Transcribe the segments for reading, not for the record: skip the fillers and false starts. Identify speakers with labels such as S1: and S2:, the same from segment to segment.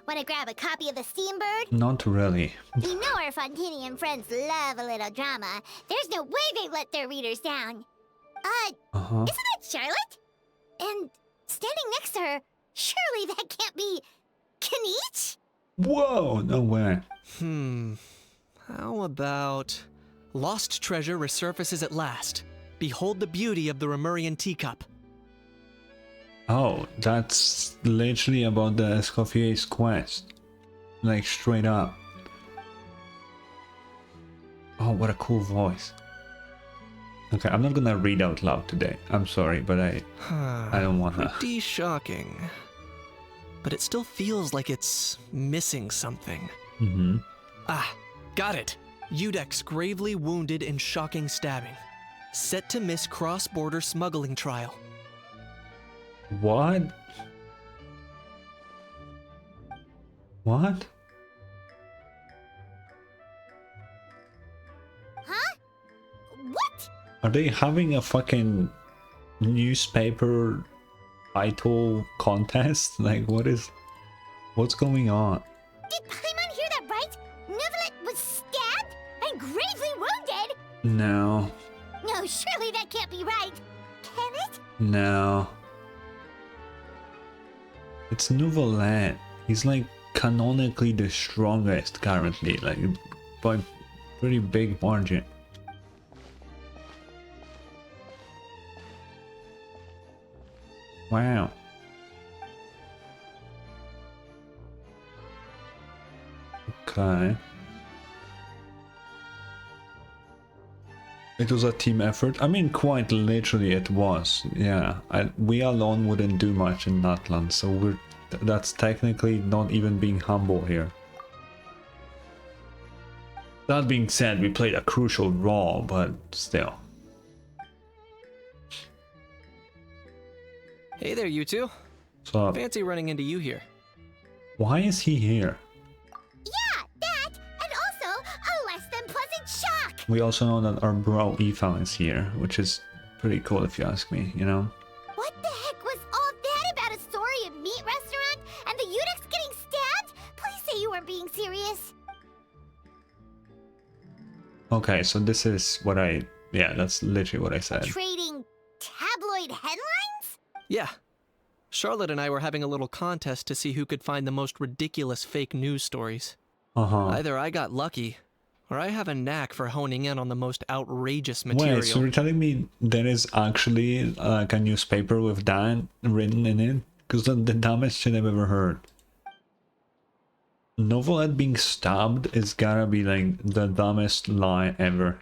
S1: Wanna grab a copy of the Steambird?
S2: Not really.
S1: You know our Fontainian friends love a little drama. There's no way they let their readers down.
S2: Uh-huh.
S1: Isn't that Charlotte? And standing next to her, surely that can't be Kaniche?
S2: Whoa, no way.
S3: How about... Lost treasure resurfaces at last. Behold the beauty of the Remurian teacup.
S2: Oh, that's literally about the Escoffier's quest. Like, straight up. Oh, what a cool voice. Okay, I'm not gonna read out loud today. I'm sorry, but I don't wanna.
S3: Pretty shocking. But it still feels like it's missing something.
S2: Mm-hmm.
S3: Ah, got it. Udex gravely wounded in shocking stabbing. Set to miss cross-border smuggling trial.
S2: What? What?
S1: Huh? What?
S2: Are they having a fucking newspaper title contest? Like, what's going on?
S1: Did Paimon hear that right? Neuvillette was stabbed and gravely wounded?
S2: No.
S1: No, surely that can't be right. Can it?
S2: No. It's Neuvillette. He's like canonically the strongest currently, like by pretty big margin. Wow. Okay. It was a team effort. I mean, quite literally it was. Yeah, we alone wouldn't do much in Natlan, so that's technically not even being humble here. That being said, we played a crucial role, but still.
S3: Hey there, you two.
S2: So,
S3: Fancy running into you here.
S2: why is he here?
S1: Yeah, that, and also a less than pleasant shock.
S2: We also know that our bro Ethan is here, which is pretty cool if you ask me, you know?
S1: What the heck was all that about a Saurian meat restaurant and the Udex getting stabbed? Please say you weren't being serious.
S2: Okay, so this is what yeah, that's literally what I said.
S1: Trading tabloid headlines?
S3: Yeah. Charlotte and I were having a little contest to see who could find the most ridiculous fake news stories.
S2: Uh-huh.
S3: Either I got lucky, or I have a knack for honing in on the most outrageous material.
S2: Wait, so you're telling me there is actually like a newspaper with that written in it? Because the dumbest shit I've ever heard. Neuvillette being stabbed is gotta be like the dumbest lie ever.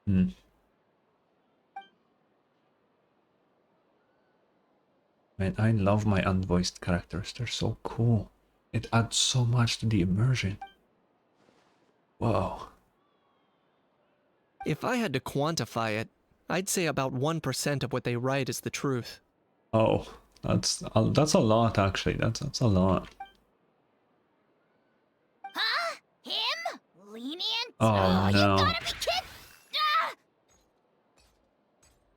S2: Man, I love my unvoiced characters. They're so cool. It adds so much to the immersion. Whoa.
S3: If I had to quantify it, I'd say about 1% of what they write is the truth.
S2: Oh, that's a lot actually. That's a lot.
S1: Huh? Him? Lenient?
S2: Oh,
S1: You
S2: no.
S1: gotta be kidding! Ah!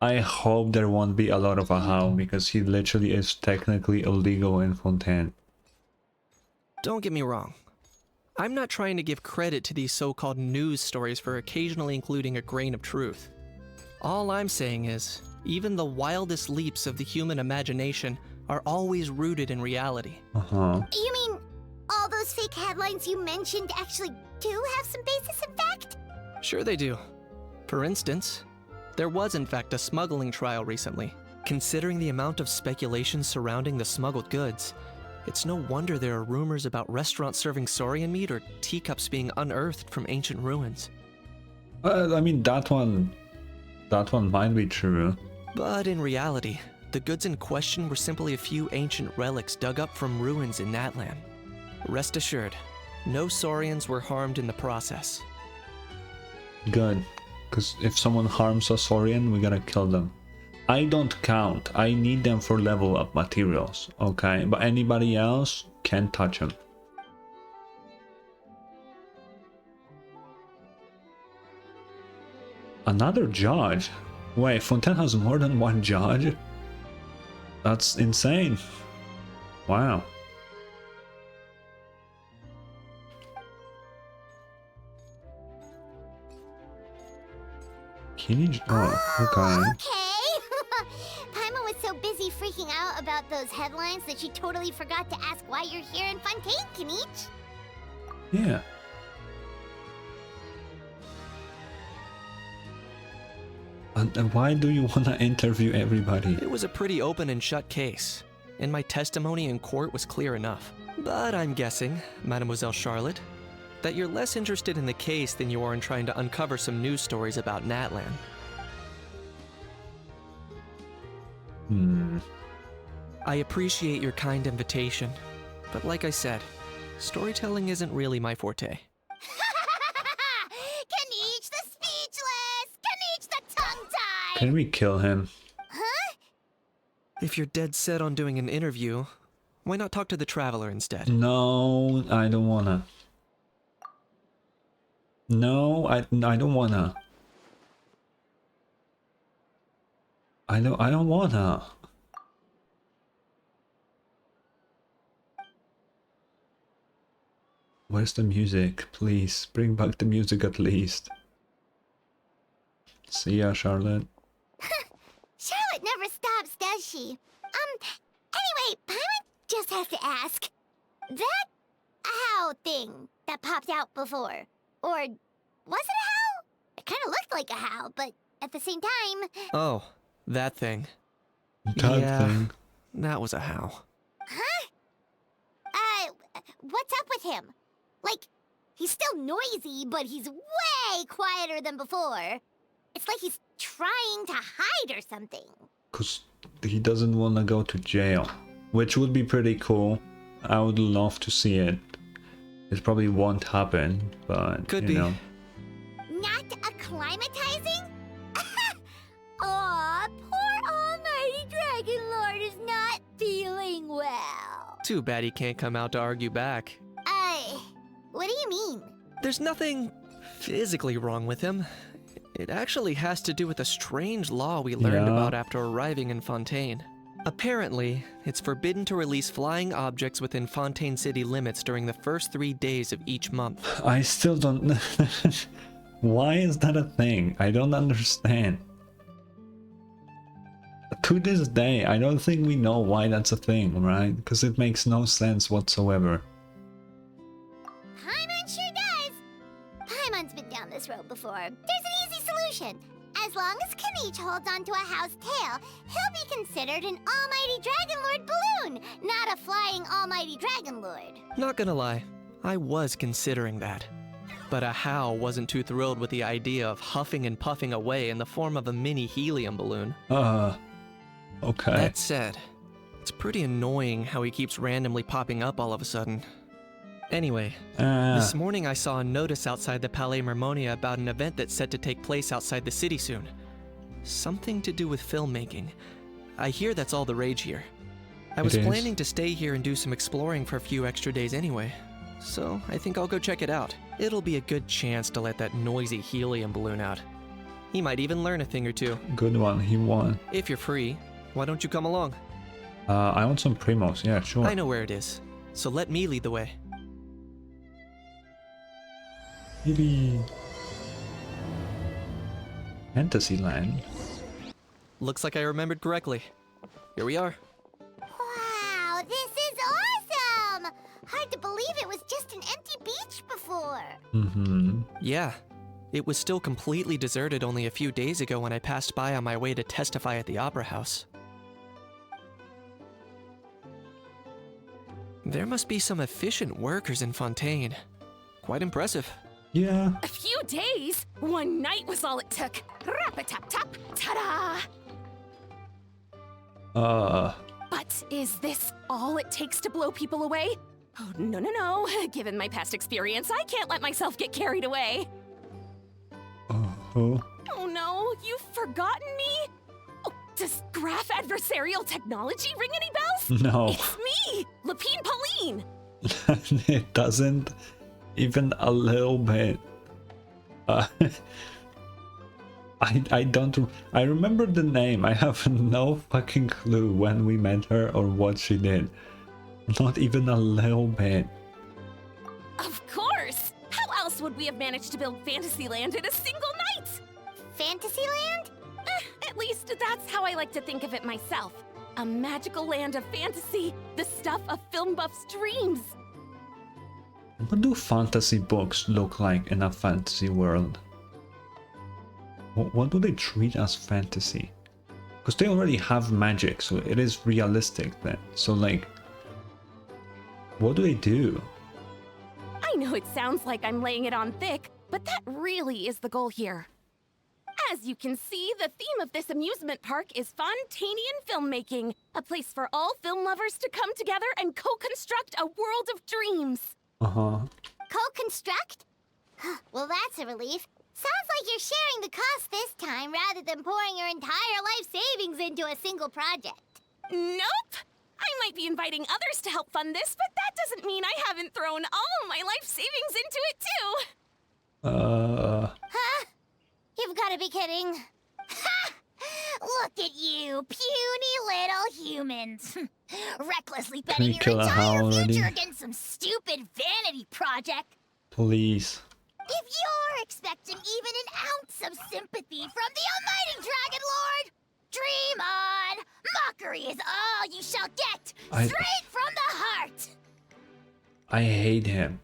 S2: I hope there won't be a lot of a how, because he literally is technically illegal in Fontaine.
S3: Don't get me wrong. I'm not trying to give credit to these so-called news stories for occasionally including a grain of truth. All I'm saying is, even the wildest leaps of the human imagination are always rooted in reality.
S2: Uh-huh.
S1: You mean all those fake headlines you mentioned actually do have some basis in fact?
S3: Sure they do. For instance, there was in fact a smuggling trial recently. Considering the amount of speculation surrounding the smuggled goods, it's no wonder there are rumors about restaurants serving saurian meat or teacups being unearthed from ancient ruins.
S2: I mean, that one might be true.
S3: But in reality, the goods in question were simply a few ancient relics dug up from ruins in Natlan. Rest assured, no saurians were harmed in the process.
S2: Good. Because if someone harms a Saurian, we gotta kill them. I don't count. I need them for level up materials, okay? But anybody else can't touch them. Another judge? Wait, Fontaine has more than one judge? That's insane. Wow. Oh, okay.
S1: Okay. Paimon was so busy freaking out about those headlines that she totally forgot to ask why you're here in Fontaine, Kinich.
S2: Yeah. And why do you want to interview everybody?
S3: It was a pretty open and shut case, and my testimony in court was clear enough. But I'm guessing, Mademoiselle Charlotte, that you're less interested in the case than you are in trying to uncover some news stories about Natlan. I appreciate your kind invitation, but like I said, storytelling isn't really my forte.
S1: Kinich the speechless! Kinich the tongue-tied!
S2: Can we kill him?
S1: Huh?
S3: If you're dead set on doing an interview, why not talk to the Traveler instead?
S2: No, I don't wanna. No, I don't wanna. I don't wanna. Where's the music? Please bring back the music at least. See ya, Charlotte.
S1: Charlotte never stops, does she? Anyway, Paimon just has to ask. That owl thing that popped out before, or was it a howl? It kind of looked like a howl, but at the same time...
S3: Oh, that thing.
S2: That
S3: Yeah.
S2: thing.
S3: That was a howl.
S1: Huh? What's up with him? Like, he's still noisy, but he's way quieter than before. It's like he's trying to hide or something.
S2: Because he doesn't want to go to jail. Which would be pretty cool. I would love to see it. It probably won't happen, but
S3: Could
S2: you
S3: be.
S2: know.
S1: Not acclimatizing? Aw, poor almighty Dragon Lord is not feeling well.
S3: Too bad he can't come out to argue back.
S1: What do you mean?
S3: There's nothing physically wrong with him. It actually has to do with a strange law we learned
S2: Yeah.
S3: about after arriving in Fontaine. Apparently, it's forbidden to release flying objects within Fontaine city limits during the first 3 days of each month.
S2: I still don't... Why is that a thing? I don't understand. To this day, I don't think we know why that's a thing, right? Because it makes no sense whatsoever.
S1: Paimon sure does. Paimon's been down this road before. There's an easy solution. As long as Kinich holds onto a house tail, he'll be considered an almighty Dragon Lord balloon, not a flying almighty Dragon Lord.
S3: Not gonna lie, I was considering that. But Ahau wasn't too thrilled with the idea of huffing and puffing away in the form of a mini helium balloon.
S2: Okay.
S3: That said, it's pretty annoying how he keeps randomly popping up all of a sudden. Anyway, this morning I saw a notice outside the Palais Mermonia about an event that's set to take place outside the city soon. Something to do with filmmaking. I hear that's all the rage here. I was
S2: It is.
S3: planning to stay here and do some exploring for a few extra days anyway, so I think I'll go check it out. It'll be a good chance to let that noisy helium balloon out. He might even learn a thing or two.
S2: Good one, he won.
S3: If you're free, why don't you come along?
S2: I want some primos, yeah, sure.
S3: I know where it is, so let me lead the way.
S2: Maybe... Fantasyland?
S3: Looks like I remembered correctly. Here we are.
S1: Wow, this is awesome! Hard to believe it was just an empty beach before.
S2: Mm-hmm.
S3: Yeah, it was still completely deserted only a few days ago when I passed by on my way to testify at the Opera House. There must be some efficient workers in Fontaine. Quite impressive.
S2: Yeah.
S4: A few days? One night was all it took. Rap-a-tap-tap, ta-da! But is this all it takes to blow people away? Oh, no. Given my past experience, I can't let myself get carried away.
S2: Oh.
S4: Oh no, you've forgotten me? Oh, does graph adversarial technology ring any bells?
S2: No.
S4: It's me, Lapine Pauline.
S2: It doesn't even a little bit. I don't. I remember the name. I have no fucking clue when we met her or what she did. Not even a little bit.
S4: Of course! How else would we have managed to build Fantasyland in a single night?
S1: Fantasyland?
S4: At least that's how I like to think of it myself. A magical land of fantasy, the stuff of film buffs' dreams.
S2: What do fantasy books look like in a fantasy world? What do they treat as fantasy? Because they already have magic, so it is realistic then. So like, what do they do?
S4: I know it sounds like I'm laying it on thick, but that really is the goal here. As you can see, the theme of this amusement park is Fontainian filmmaking, a place for all film lovers to come together and co-construct a world of dreams.
S1: Co-construct? Well, that's a relief. Sounds like you're sharing the cost this time rather than pouring your entire life savings into a single project.
S4: Nope! I might be inviting others to help fund this, but that doesn't mean I haven't thrown all my life savings into it too.
S1: Huh? You've got to be kidding. Ha! Look at you, puny little humans. Recklessly betting
S2: we
S1: your
S2: kill a
S1: entire
S2: owl already?
S1: future against some stupid vanity project.
S2: Please.
S1: If you're expecting even an ounce of sympathy from the almighty Dragon Lord, dream on! Mockery is all you shall get, straight from the heart!
S2: I hate him.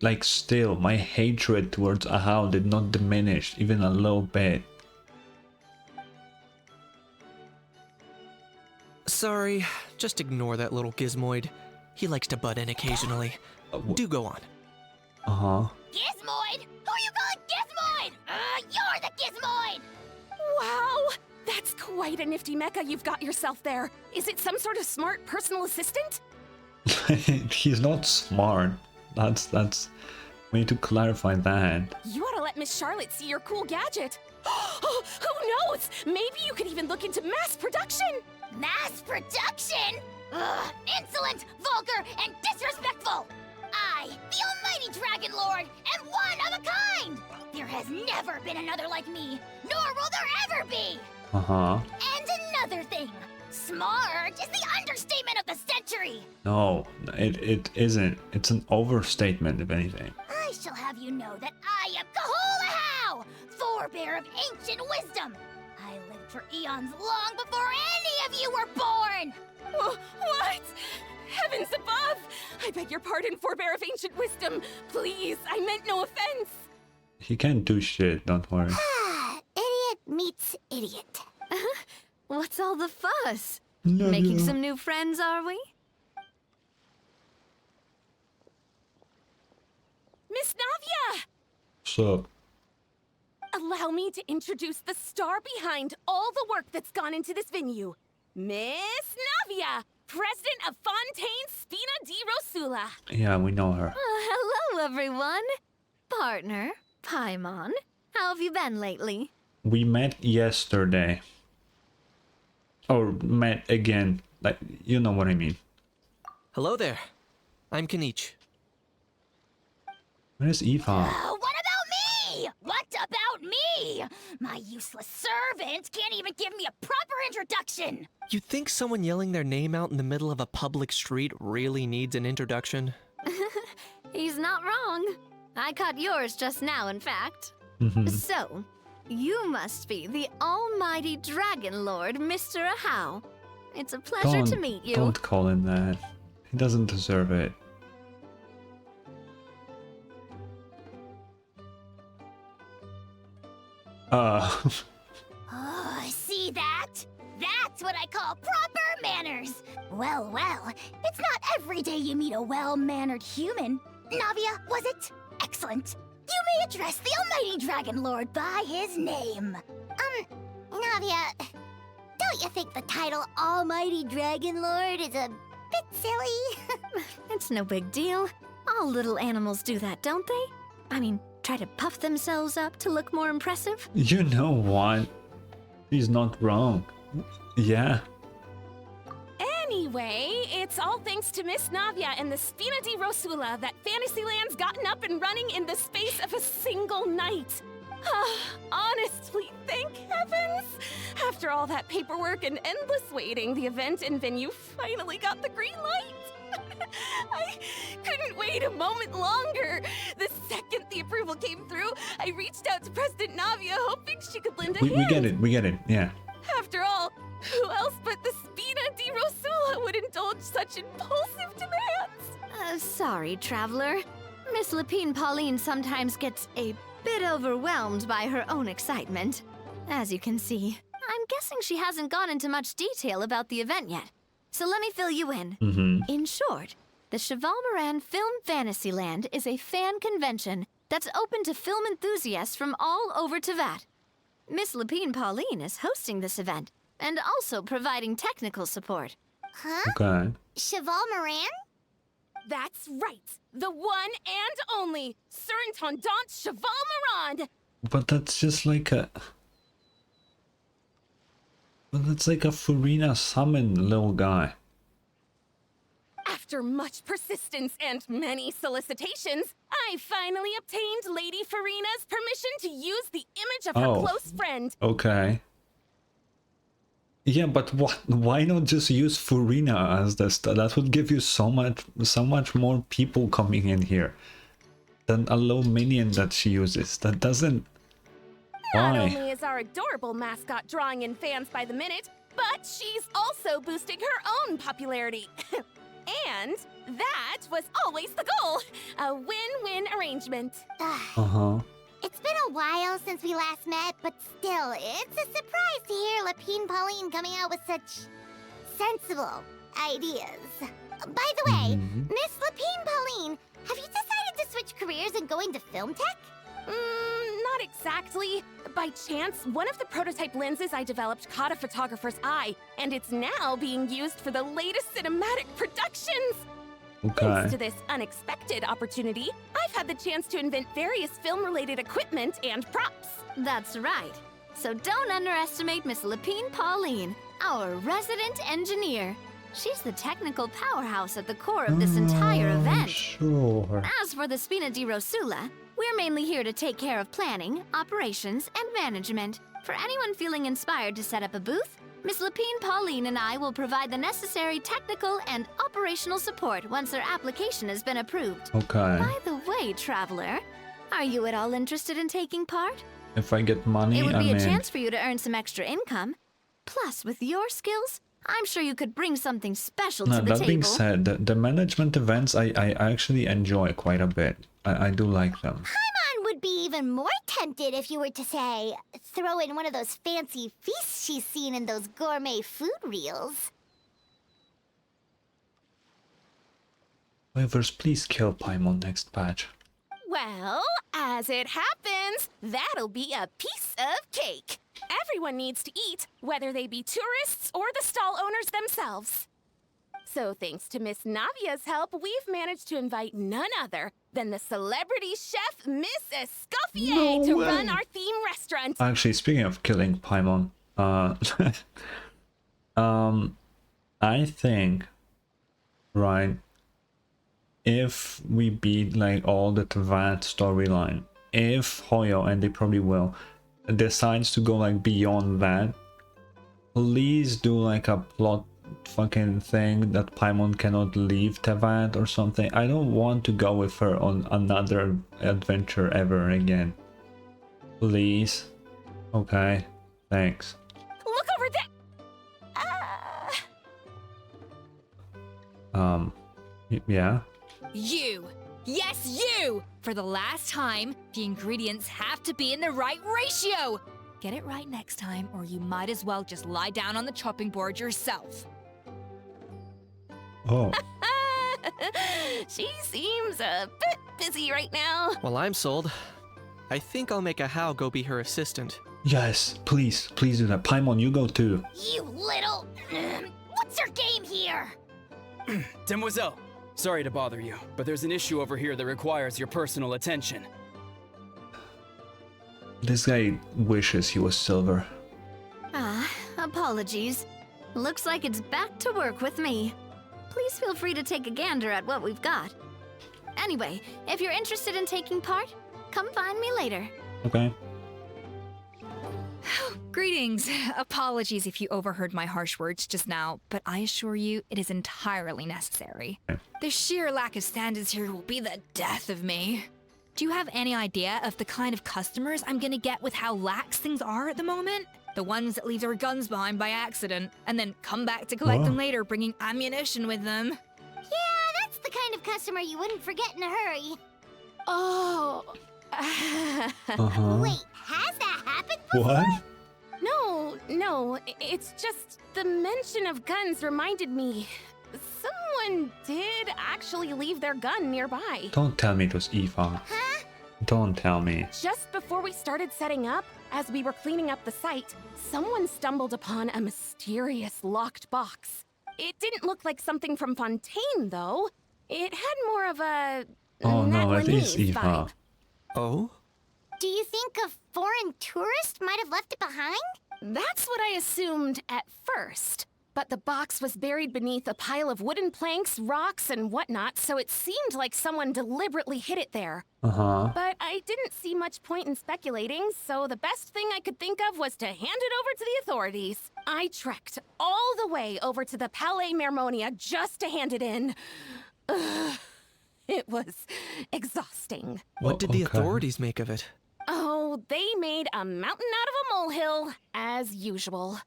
S2: Like still, my hatred towards Ahau did not diminish even a little bit.
S3: Sorry, just ignore that little gizmoid. He likes to butt in occasionally. Do go on.
S1: Gizmoid? Who you calling Gizmoid? You're the Gizmoid!
S4: Wow! That's quite a nifty mecha you've got yourself there. Is it some sort of smart personal assistant?
S2: He's not smart. That's. We need to clarify that.
S4: You ought to let Miss Charlotte see your cool gadget. Who knows? Maybe you could even look into mass production.
S1: Mass production? Ugh, insolent, vulgar, and disrespectful! I, the almighty Dragon Lord, am one of a kind! There has never been another like me, nor will there ever be! And another thing, smart is the understatement of the century!
S2: No, it isn't. It's an overstatement, if anything.
S1: I shall have you know that I am Kahulahau, forebear of ancient wisdom! I lived for eons long before any of you were born!
S4: What? Heavens above! I beg your pardon, forebear of ancient wisdom. Please, I meant no offense.
S2: He can't do shit, don't worry.
S1: Idiot meets idiot.
S5: What's all the fuss?
S2: Love
S5: Making
S2: you.
S5: some new friends, are we?
S4: Miss Navia!
S2: So,
S4: Allow me to introduce the star behind all the work that's gone into this venue. Miss Navia, president of Fontaine Spina di Rosula.
S2: yeah, we know her.
S5: Hello, everyone. Partner, Paimon. How have you been lately?
S2: We met yesterday. Or met again. Like, you know what I mean.
S3: Hello there. I'm Kanich.
S2: Where's Eva?
S1: What about me? What about me? My useless servant can't even give me a proper introduction.
S3: You think someone yelling their name out in the middle of a public street really needs an introduction?
S5: He's not wrong. I caught yours just now, in fact. So, you must be the almighty Dragon Lord, Mr. Ahau. It's a pleasure to meet you.
S2: Don't call him that. He doesn't deserve it.
S1: Oh, see that? That's what I call proper manners. Well, it's not every day you meet a well-mannered human. Navia, was it? Excellent. You may address the almighty Dragon Lord by his name. Navia, don't you think the title Almighty Dragon Lord is a bit silly?
S5: It's no big deal. All little animals do that, don't they? I mean, try to puff themselves up to look more impressive.
S2: You know what? He's not wrong. Yeah.
S4: Anyway, it's all thanks to Miss Navia and the Spina di Rosula that Fantasyland's gotten up and running in the space of a single night. Honestly, thank heavens! After all that paperwork and endless waiting, the event and venue finally got the green light. I couldn't wait a moment longer. The second the approval came through, I reached out to President Navia, hoping she could lend a hand.
S2: We get it, yeah.
S4: After all, who else but the Spina di Rosula would indulge such impulsive demands?
S5: Sorry, traveler. Miss Lapine Pauline sometimes gets a bit overwhelmed by her own excitement. As you can see, I'm guessing she hasn't gone into much detail about the event yet. So let me fill you in. In short, the Cheval Moran Film Fantasyland is a fan convention that's open to film enthusiasts from all over Tevat. Miss Lapine Pauline is hosting this event and also providing technical support.
S1: Huh?
S2: Okay.
S1: Cheval Moran?
S4: That's right, the one and only Surintendant Cheval Moran!
S2: But that's just like a... But that's like a Furina summon little guy.
S4: After much persistence and many solicitations, I finally obtained Lady Farina's permission to use the image of her close friend.
S2: Okay. Yeah, but why not just use Furina as the that would give you so much more people coming in here than a low minion that she uses. That doesn't...
S4: Not
S2: Why?
S4: only is our adorable mascot drawing in fans by the minute, but she's also boosting her own popularity. And that was always the goal. A win-win arrangement.
S2: Uh-huh.
S1: It's been a while since we last met, but still, it's a surprise to hear Lapine Pauline coming out with such sensible ideas. By the way, Miss Lapine Pauline, have you decided to switch careers and go into film tech?
S4: Not exactly. By chance, one of the prototype lenses I developed caught a photographer's eye, and it's now being used for the latest cinematic productions.
S2: Okay.
S4: Thanks to this unexpected opportunity, I've had the chance to invent various film-related equipment and props.
S5: That's right. So don't underestimate Miss Lapine Pauline, our resident engineer. She's the technical powerhouse at the core of this entire event.
S2: Sure.
S5: As for the Spina di Rosula, we're mainly here to take care of planning, operations, and management. For anyone feeling inspired to set up a booth, Miss Lapine Pauline and I will provide the necessary technical and operational support once their application has been approved.
S2: Okay.
S5: By the way, traveler, are you at all interested in taking part?
S2: If I get money,
S5: It would
S2: I
S5: be a
S2: mean...
S5: chance for you to earn some extra income. Plus, with your skills, I'm sure you could bring something special to the
S2: that
S5: table.
S2: being said, the management events I actually enjoy quite a bit. I do like them.
S1: Paimon would be even more tempted if you were to, say, throw in one of those fancy feasts she's seen in those gourmet food reels.
S2: Waivers, please kill Paimon next patch.
S4: Well, as it happens, that'll be a piece of cake. Everyone needs to eat, whether they be tourists or the stall owners themselves. So thanks to Miss Navia's help, we've managed to invite none other than the celebrity chef, Miss Escoffier, to run our theme restaurant.
S2: Actually, speaking of killing Paimon, I think, right, if we beat like all the Tevat storyline, if Hoyo, and they probably will, decides to go like beyond that, please do like a plot fucking thing that Paimon cannot leave Tevat or something. I don't want to go with her on another adventure ever again. Please. Okay. Thanks.
S4: Look over there!
S2: Yeah?
S6: You! Yes, you! For the last time, the ingredients have to be in the right ratio! Get it right next time, or you might as well just lie down on the chopping board yourself.
S2: Oh.
S4: She seems a bit busy right now.
S3: Well, I'm sold. I think I'll make a How go be her assistant.
S2: Yes, please do that. Paimon, you go too.
S1: You little... What's your game here?
S7: Demoiselle, sorry to bother you, but there's an issue over here that requires your personal attention.
S2: This guy wishes he was silver.
S5: Apologies. Looks like it's back to work with me. Please feel free to take a gander at what we've got. Anyway, if you're interested in taking part, come find me later.
S2: Okay.
S6: Greetings. Apologies if you overheard my harsh words just now, but I assure you it is entirely necessary. The sheer lack of standards here will be the death of me. Do you have any idea of the kind of customers I'm gonna get with how lax things are at the moment? The ones that leave their guns behind by accident and then come back to collect them later, bringing ammunition with them.
S1: Yeah, that's the kind of customer you wouldn't forget in a hurry.
S4: Oh.
S1: Wait, has that happened before?
S2: What?
S4: No, it's just the mention of guns reminded me. Someone did actually leave their gun nearby.
S2: Don't tell me it was Aoife.
S1: Huh?
S2: Don't tell me.
S4: Just before we started setting up, as we were cleaning up the site, someone stumbled upon a mysterious locked box. It didn't look like something from Fontaine, though. It had more of a
S2: Oh no, it is
S4: Natlanese
S2: Aoife.
S4: vibe.
S3: Oh?
S1: Do you think a foreign tourist might have left it behind?
S4: That's what I assumed at first. But the box was buried beneath a pile of wooden planks, rocks, and whatnot, so it seemed like someone deliberately hid it there. But I didn't see much point in speculating, so the best thing I could think of was to hand it over to the authorities. I trekked all the way over to the Palais Mermonia just to hand it in. Ugh, it was exhausting.
S3: What did the
S2: okay.
S3: authorities make of it?
S4: Oh, they made a mountain out of a molehill, as usual.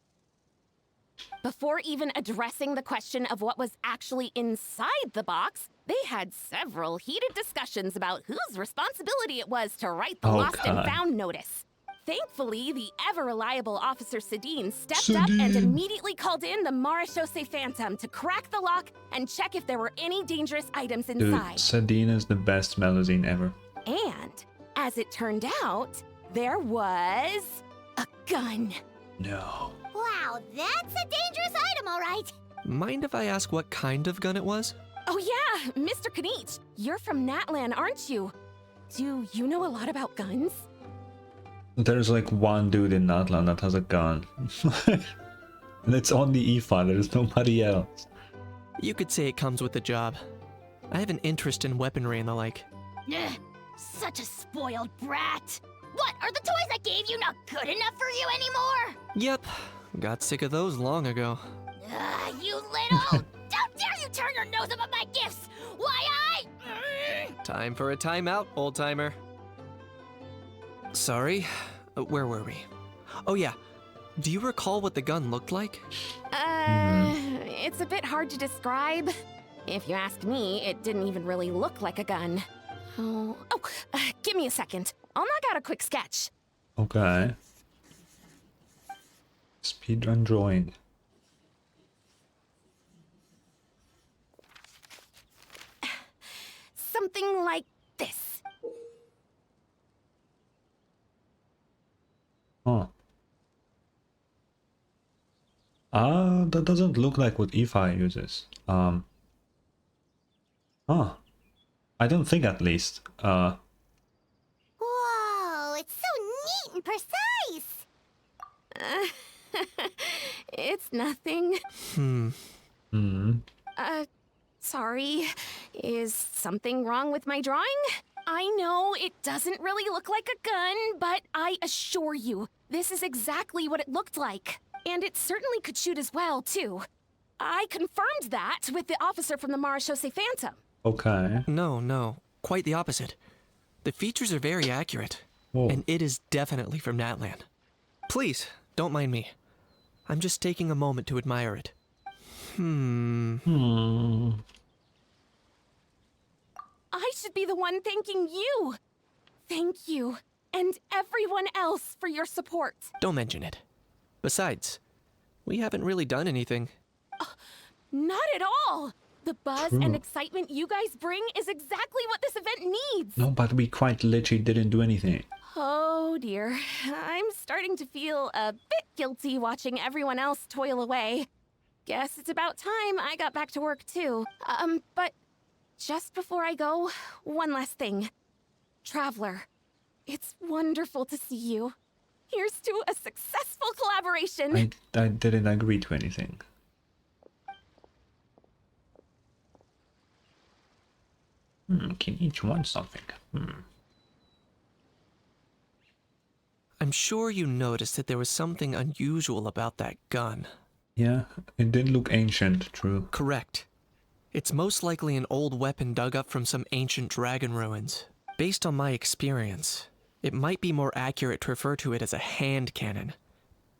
S4: Before even addressing the question of what was actually inside the box, they had several heated discussions about whose responsibility it was to write the lost and
S2: Okay.
S4: found notice. Thankfully, the ever-reliable Officer Sedine stepped up and immediately called in the Marechaussee Phantom to crack the lock and check if there were any dangerous items
S2: Dude,
S4: inside.
S2: Sadine is the best melazine ever.
S4: And, as it turned out, there was a gun.
S2: No.
S1: Wow, that's a dangerous item, all right.
S3: Mind if I ask what kind of gun it was?
S4: Oh yeah, Mr. Kanich, you're from Natlan, aren't you? Do you know a lot about guns?
S2: There's like one dude in Natlan that has a gun. And it's only Aoife, there's nobody else.
S3: You could say it comes with the job. I have an interest in weaponry and the like.
S1: Ugh, such a spoiled brat. What, are the toys I gave you not good enough for you anymore?
S3: Yep, got sick of those long ago.
S1: You little... Don't dare you turn your nose up at my gifts! Why
S3: Time for a timeout, old-timer. Sorry, where were we? Oh yeah, do you recall what the gun looked like?
S4: It's a bit hard to describe. If you ask me, it didn't even really look like a gun. Give me a second. I'll knock out a quick sketch.
S2: Okay. Speedrun drawing.
S4: Something like this.
S2: Huh. That doesn't look like what Aoife uses. Huh. I don't think at least.
S1: Whoa, it's so neat and precise!
S4: It's nothing. Sorry. Is something wrong with my drawing? I know it doesn't really look like a gun, but I assure you, this is exactly what it looked like. And it certainly could shoot as well, too. I confirmed that with the officer from the Marechaussee Phantom.
S2: Okay.
S3: No, quite the opposite. The features are very accurate,
S2: Whoa.
S3: and it is definitely from Natlan. Please, don't mind me. I'm just taking a moment to admire it.
S4: I should be the one thanking you. Thank you, and everyone else for your support.
S3: Don't mention it. Besides, we haven't really done anything.
S4: Not at all. The buzz
S2: True.
S4: and excitement you guys bring is exactly what this event needs.
S2: No, but we quite literally didn't do anything.
S4: Oh dear, I'm starting to feel a bit guilty watching everyone else toil away. Guess it's about time I got back to work too. But just before I go, one last thing. Traveler, it's wonderful to see you. Here's to a successful collaboration.
S2: I didn't agree to anything. Can each want something?
S3: I'm sure you noticed that there was something unusual about that gun.
S2: Yeah, it did look ancient, true.
S3: Correct. It's most likely an old weapon dug up from some ancient dragon ruins. Based on my experience, it might be more accurate to refer to it as a hand cannon.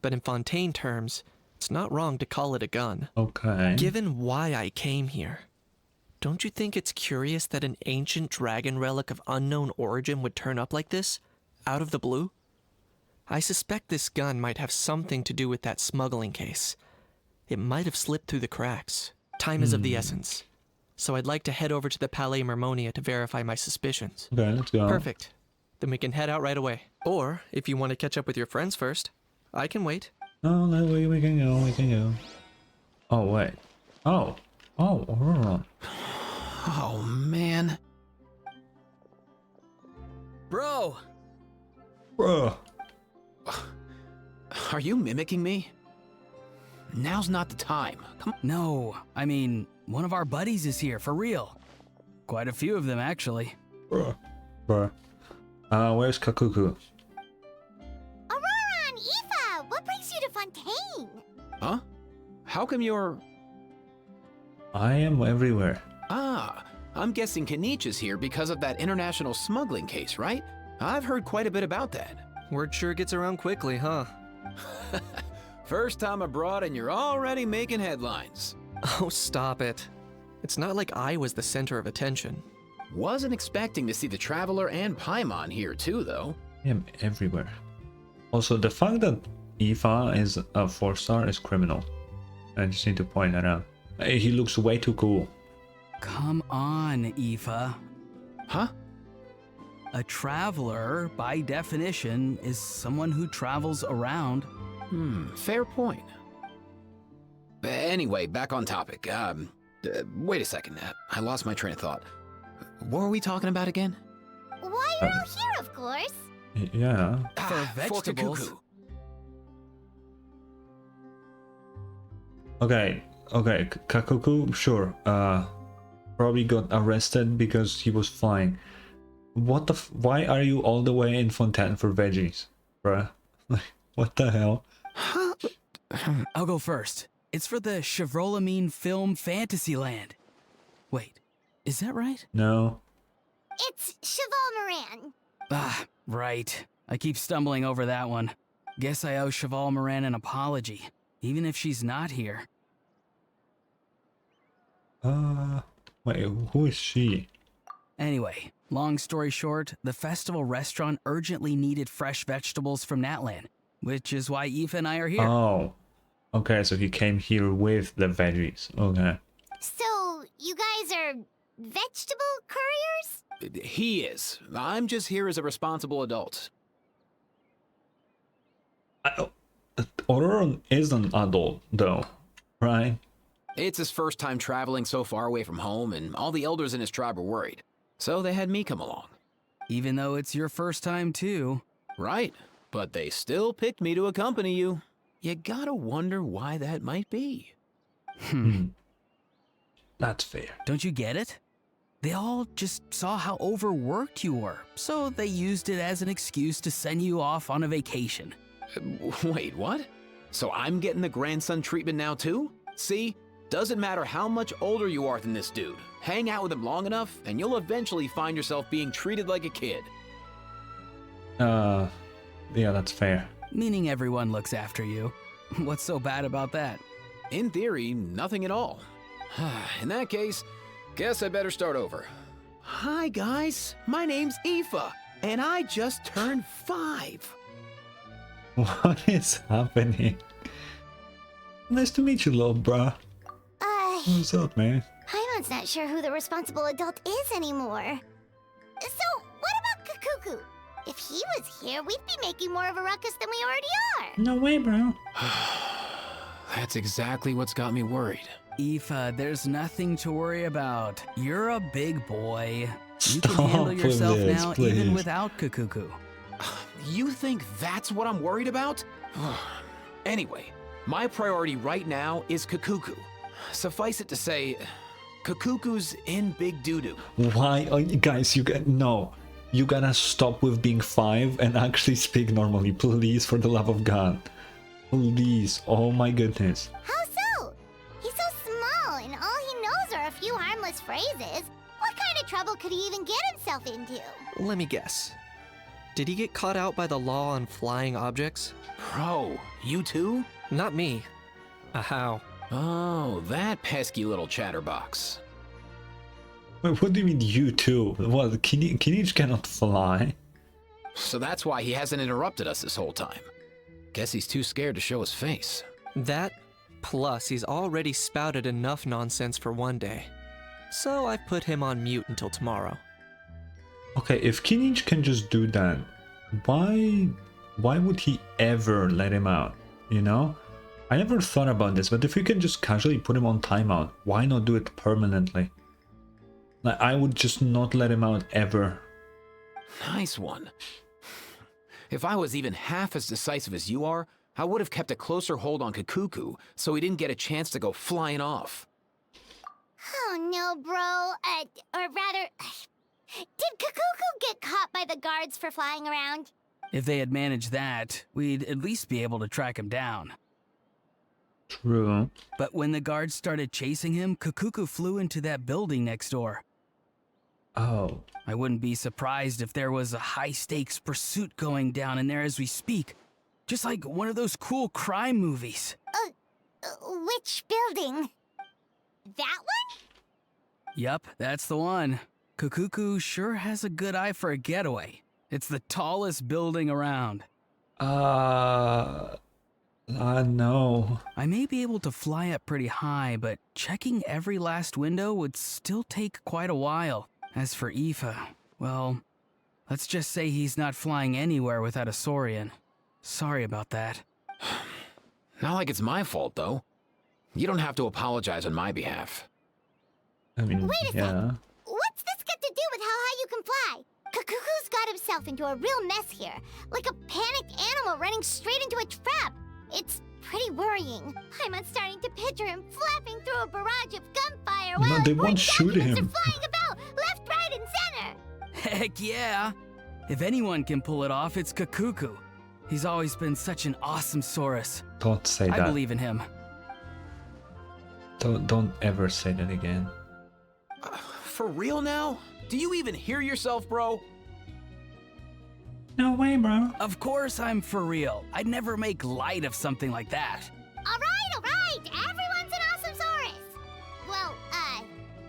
S3: But in Fontaine terms, it's not wrong to call it a gun.
S2: Okay.
S3: Given why I came here, don't you think it's curious that an ancient dragon relic of unknown origin would turn up like this, out of the blue? I suspect this gun might have something to do with that smuggling case. It might have slipped through the cracks. Time is of the essence. So I'd like to head over to the Palais Mermonia to verify my suspicions.
S2: Okay, let's go.
S3: Perfect. Then we can head out right away. Or, if you want to catch up with your friends first, I can wait.
S2: No, we can go, we can go. Oh, wait. Oh, Aurora.
S8: Oh, man.
S7: Bro!
S2: Bruh.
S8: Are you mimicking me? Now's not the time. Come
S7: No, I mean, one of our buddies is here, for real. Quite a few of them, actually.
S2: Bruh. Where's Kakuku?
S1: Aurora and Aoife, what brings you to Fontaine?
S8: Huh? How come you're...
S2: I am everywhere.
S8: Ah, I'm guessing Kanich is here because of that international smuggling case, right? I've heard quite a bit about that.
S3: Word sure gets around quickly, huh?
S8: First time abroad and you're already making headlines.
S3: Oh, stop it. It's not like I was the center of attention.
S8: Wasn't expecting to see the Traveler and Paimon here too, though.
S2: I am everywhere. Also, the fact that Aoife is a 4-star is criminal. I just need to point that out. He looks way too cool.
S7: Come on, Aoife.
S8: Huh?
S7: A traveler, by definition, is someone who travels around.
S8: Fair point. Anyway, back on topic. Wait a second. I lost my train of thought. What were we talking about again?
S1: Why you're all here, of course.
S2: Yeah.
S7: For vegetables.
S8: Kakuku.
S2: Okay, Kakuku, sure. Probably got arrested because he was flying. What the why are you all the way in Fontaine for veggies, bruh? Like, what the hell?
S7: I'll go first. It's for the Chevrolamine Film Fantasyland. Wait, is that right?
S2: No.
S1: It's Cheval Moran.
S7: Ah, right. I keep stumbling over that one. Guess I owe Cheval Moran an apology, even if she's not here.
S2: Wait, who is she?
S7: Anyway, long story short, the festival restaurant urgently needed fresh vegetables from Natlan, which is why Aoife and I are here.
S2: Oh. Okay, so he came here with the veggies. Okay.
S1: So, you guys are vegetable couriers?
S8: He is. I'm just here as a responsible adult.
S2: Aurora is an adult, though, right?
S8: It's his first time traveling so far away from home, and all the elders in his tribe were worried. So they had me come along.
S7: Even though it's your first time too.
S8: Right, but they still picked me to accompany you. You gotta wonder why that might be.
S2: That's fair.
S7: Don't you get it? They all just saw how overworked you were, so they used it as an excuse to send you off on a vacation.
S8: Wait, what? So I'm getting the grandson treatment now too? See? Doesn't matter how much older you are than this dude. Hang out with him long enough, and you'll eventually find yourself being treated like a kid.
S2: Yeah, that's fair.
S7: Meaning everyone looks after you. What's so bad about that?
S8: In theory, nothing at all. In that case, guess I better start over. Hi guys, my name's Aoife, and I just turned 5.
S2: What is happening? Nice to meet you, little bruh. What's up, man?
S1: Paimon's not sure who the responsible adult is anymore. So, what about Kakuku? If he was here, we'd be making more of a ruckus than we already are.
S2: No way, bro.
S8: That's exactly what's got me worried.
S7: Aoife, there's nothing to worry about. You're a big boy. You
S2: Stop
S7: can handle
S2: with
S7: yourself
S2: this,
S7: now
S2: please.
S7: even without Kakuku.
S8: You think that's what I'm worried about? Anyway, my priority right now is Kakuku. Suffice it to say, Kakuku's in big doo-doo.
S2: Why? Oh, guys, you get no. You gotta stop with being 5 and actually speak normally, please, for the love of God. Please, oh my goodness.
S1: How so? He's so small, and all he knows are a few harmless phrases. What kind of trouble could he even get himself into?
S3: Let me guess. Did he get caught out by the law on flying objects?
S8: Bro, you too?
S3: Not me. How?
S8: Oh, that pesky little chatterbox.
S2: Wait, what do you mean you too? What, Kinich cannot fly?
S8: So that's why he hasn't interrupted us this whole time. Guess he's too scared to show his face.
S3: That, plus he's already spouted enough nonsense for one day. So I've put him on mute until tomorrow.
S2: Okay, if Kinich can just do that, why would he ever let him out, you know? I never thought about this, but if you can just casually put him on timeout, why not do it permanently? Like, I would just not let him out ever.
S8: Nice one. If I was even half as decisive as you are, I would have kept a closer hold on Kakuku so he didn't get a chance to go flying off.
S1: Oh no, bro. Or rather, did Kakuku get caught by the guards for flying around?
S7: If they had managed that, we'd at least be able to track him down.
S2: True.
S7: But when the guards started chasing him, Kakuku flew into that building next door.
S2: Oh.
S7: I wouldn't be surprised if there was a high-stakes pursuit going down in there as we speak. Just like one of those cool crime movies.
S1: Which building? That one?
S7: Yup, that's the one. Kakuku sure has a good eye for a getaway. It's the tallest building around.
S2: No.
S7: I may be able to fly up pretty high, but checking every last window would still take quite a while. As for Aoife, well, let's just say he's not flying anywhere without a Saurian. Sorry about that.
S8: Not like it's my fault, though. You don't have to apologize on my behalf.
S2: I mean,
S1: Wait a
S2: yeah.
S1: sec. What's this got to do with how high you can fly? Kakuku's got himself into a real mess here. Like a panicked animal running straight into a trap. It's pretty worrying. I'm starting to picture him flapping through a barrage of gunfire
S2: No,
S1: while
S2: they
S1: important
S2: won't shoot
S1: documents
S2: him.
S1: are flying about, left, right, and center.
S7: Heck yeah! If anyone can pull it off, it's Kakuku. He's always been such an awesome Saurus.
S2: Don't say
S7: I
S2: that.
S7: believe in him.
S2: Don't ever say that again.
S8: For real now? Do you even hear yourself, bro?
S2: No way, bro.
S7: Of course I'm for real. I'd never make light of something like that.
S1: All right. Everyone's an awesome Saurus. Well,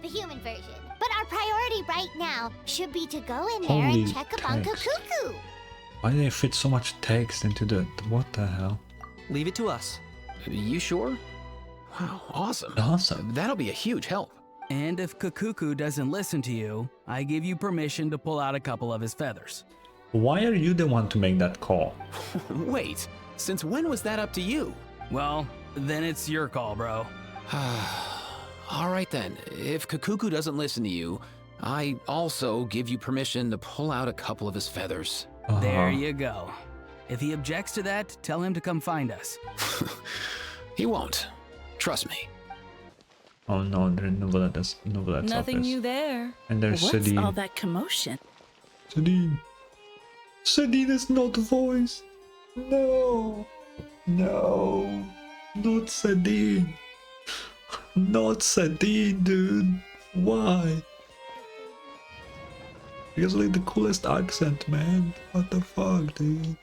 S1: the human version. But our priority right now should be to go in there
S2: Holy
S1: and check up on
S2: text.
S1: Kakuku.
S2: Why do they fit so much text into the... What the hell?
S3: Leave it to us.
S8: You sure? Wow, awesome.
S2: Awesome.
S8: That'll be a huge help.
S7: And if Kakuku doesn't listen to you, I give you permission to pull out a couple of his feathers.
S2: Why are you the one to make that call?
S8: Wait, since when was that up to you?
S7: Well, then it's your call, bro.
S8: All right then, if Kakuku doesn't listen to you, I also give you permission to pull out a couple of his feathers.
S7: There you go. If he objects to that, tell him to come find us.
S8: He won't. Trust me.
S2: Oh no, there's Novelette's
S9: Nothing
S2: office.
S9: new there.
S2: And there's
S9: What's
S2: Sadine.
S9: all that commotion?
S2: Sadine. Sadine is not voice. No. No. Not Sadine. Not Sadine, dude. Why? He has like the coolest accent, man. What the fuck, dude?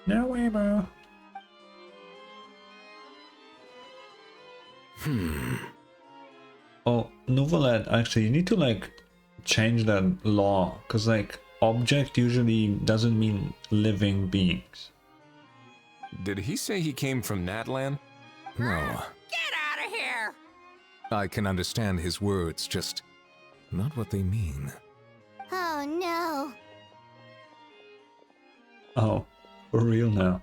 S2: No way, bro. Oh, Novelette, actually, you need to like change that law, because like object usually doesn't mean living beings.
S10: Did he say he came from Natlan? No.
S11: Get out of here!
S10: I can understand his words, just not what they mean.
S1: Oh no.
S2: Oh, for real now.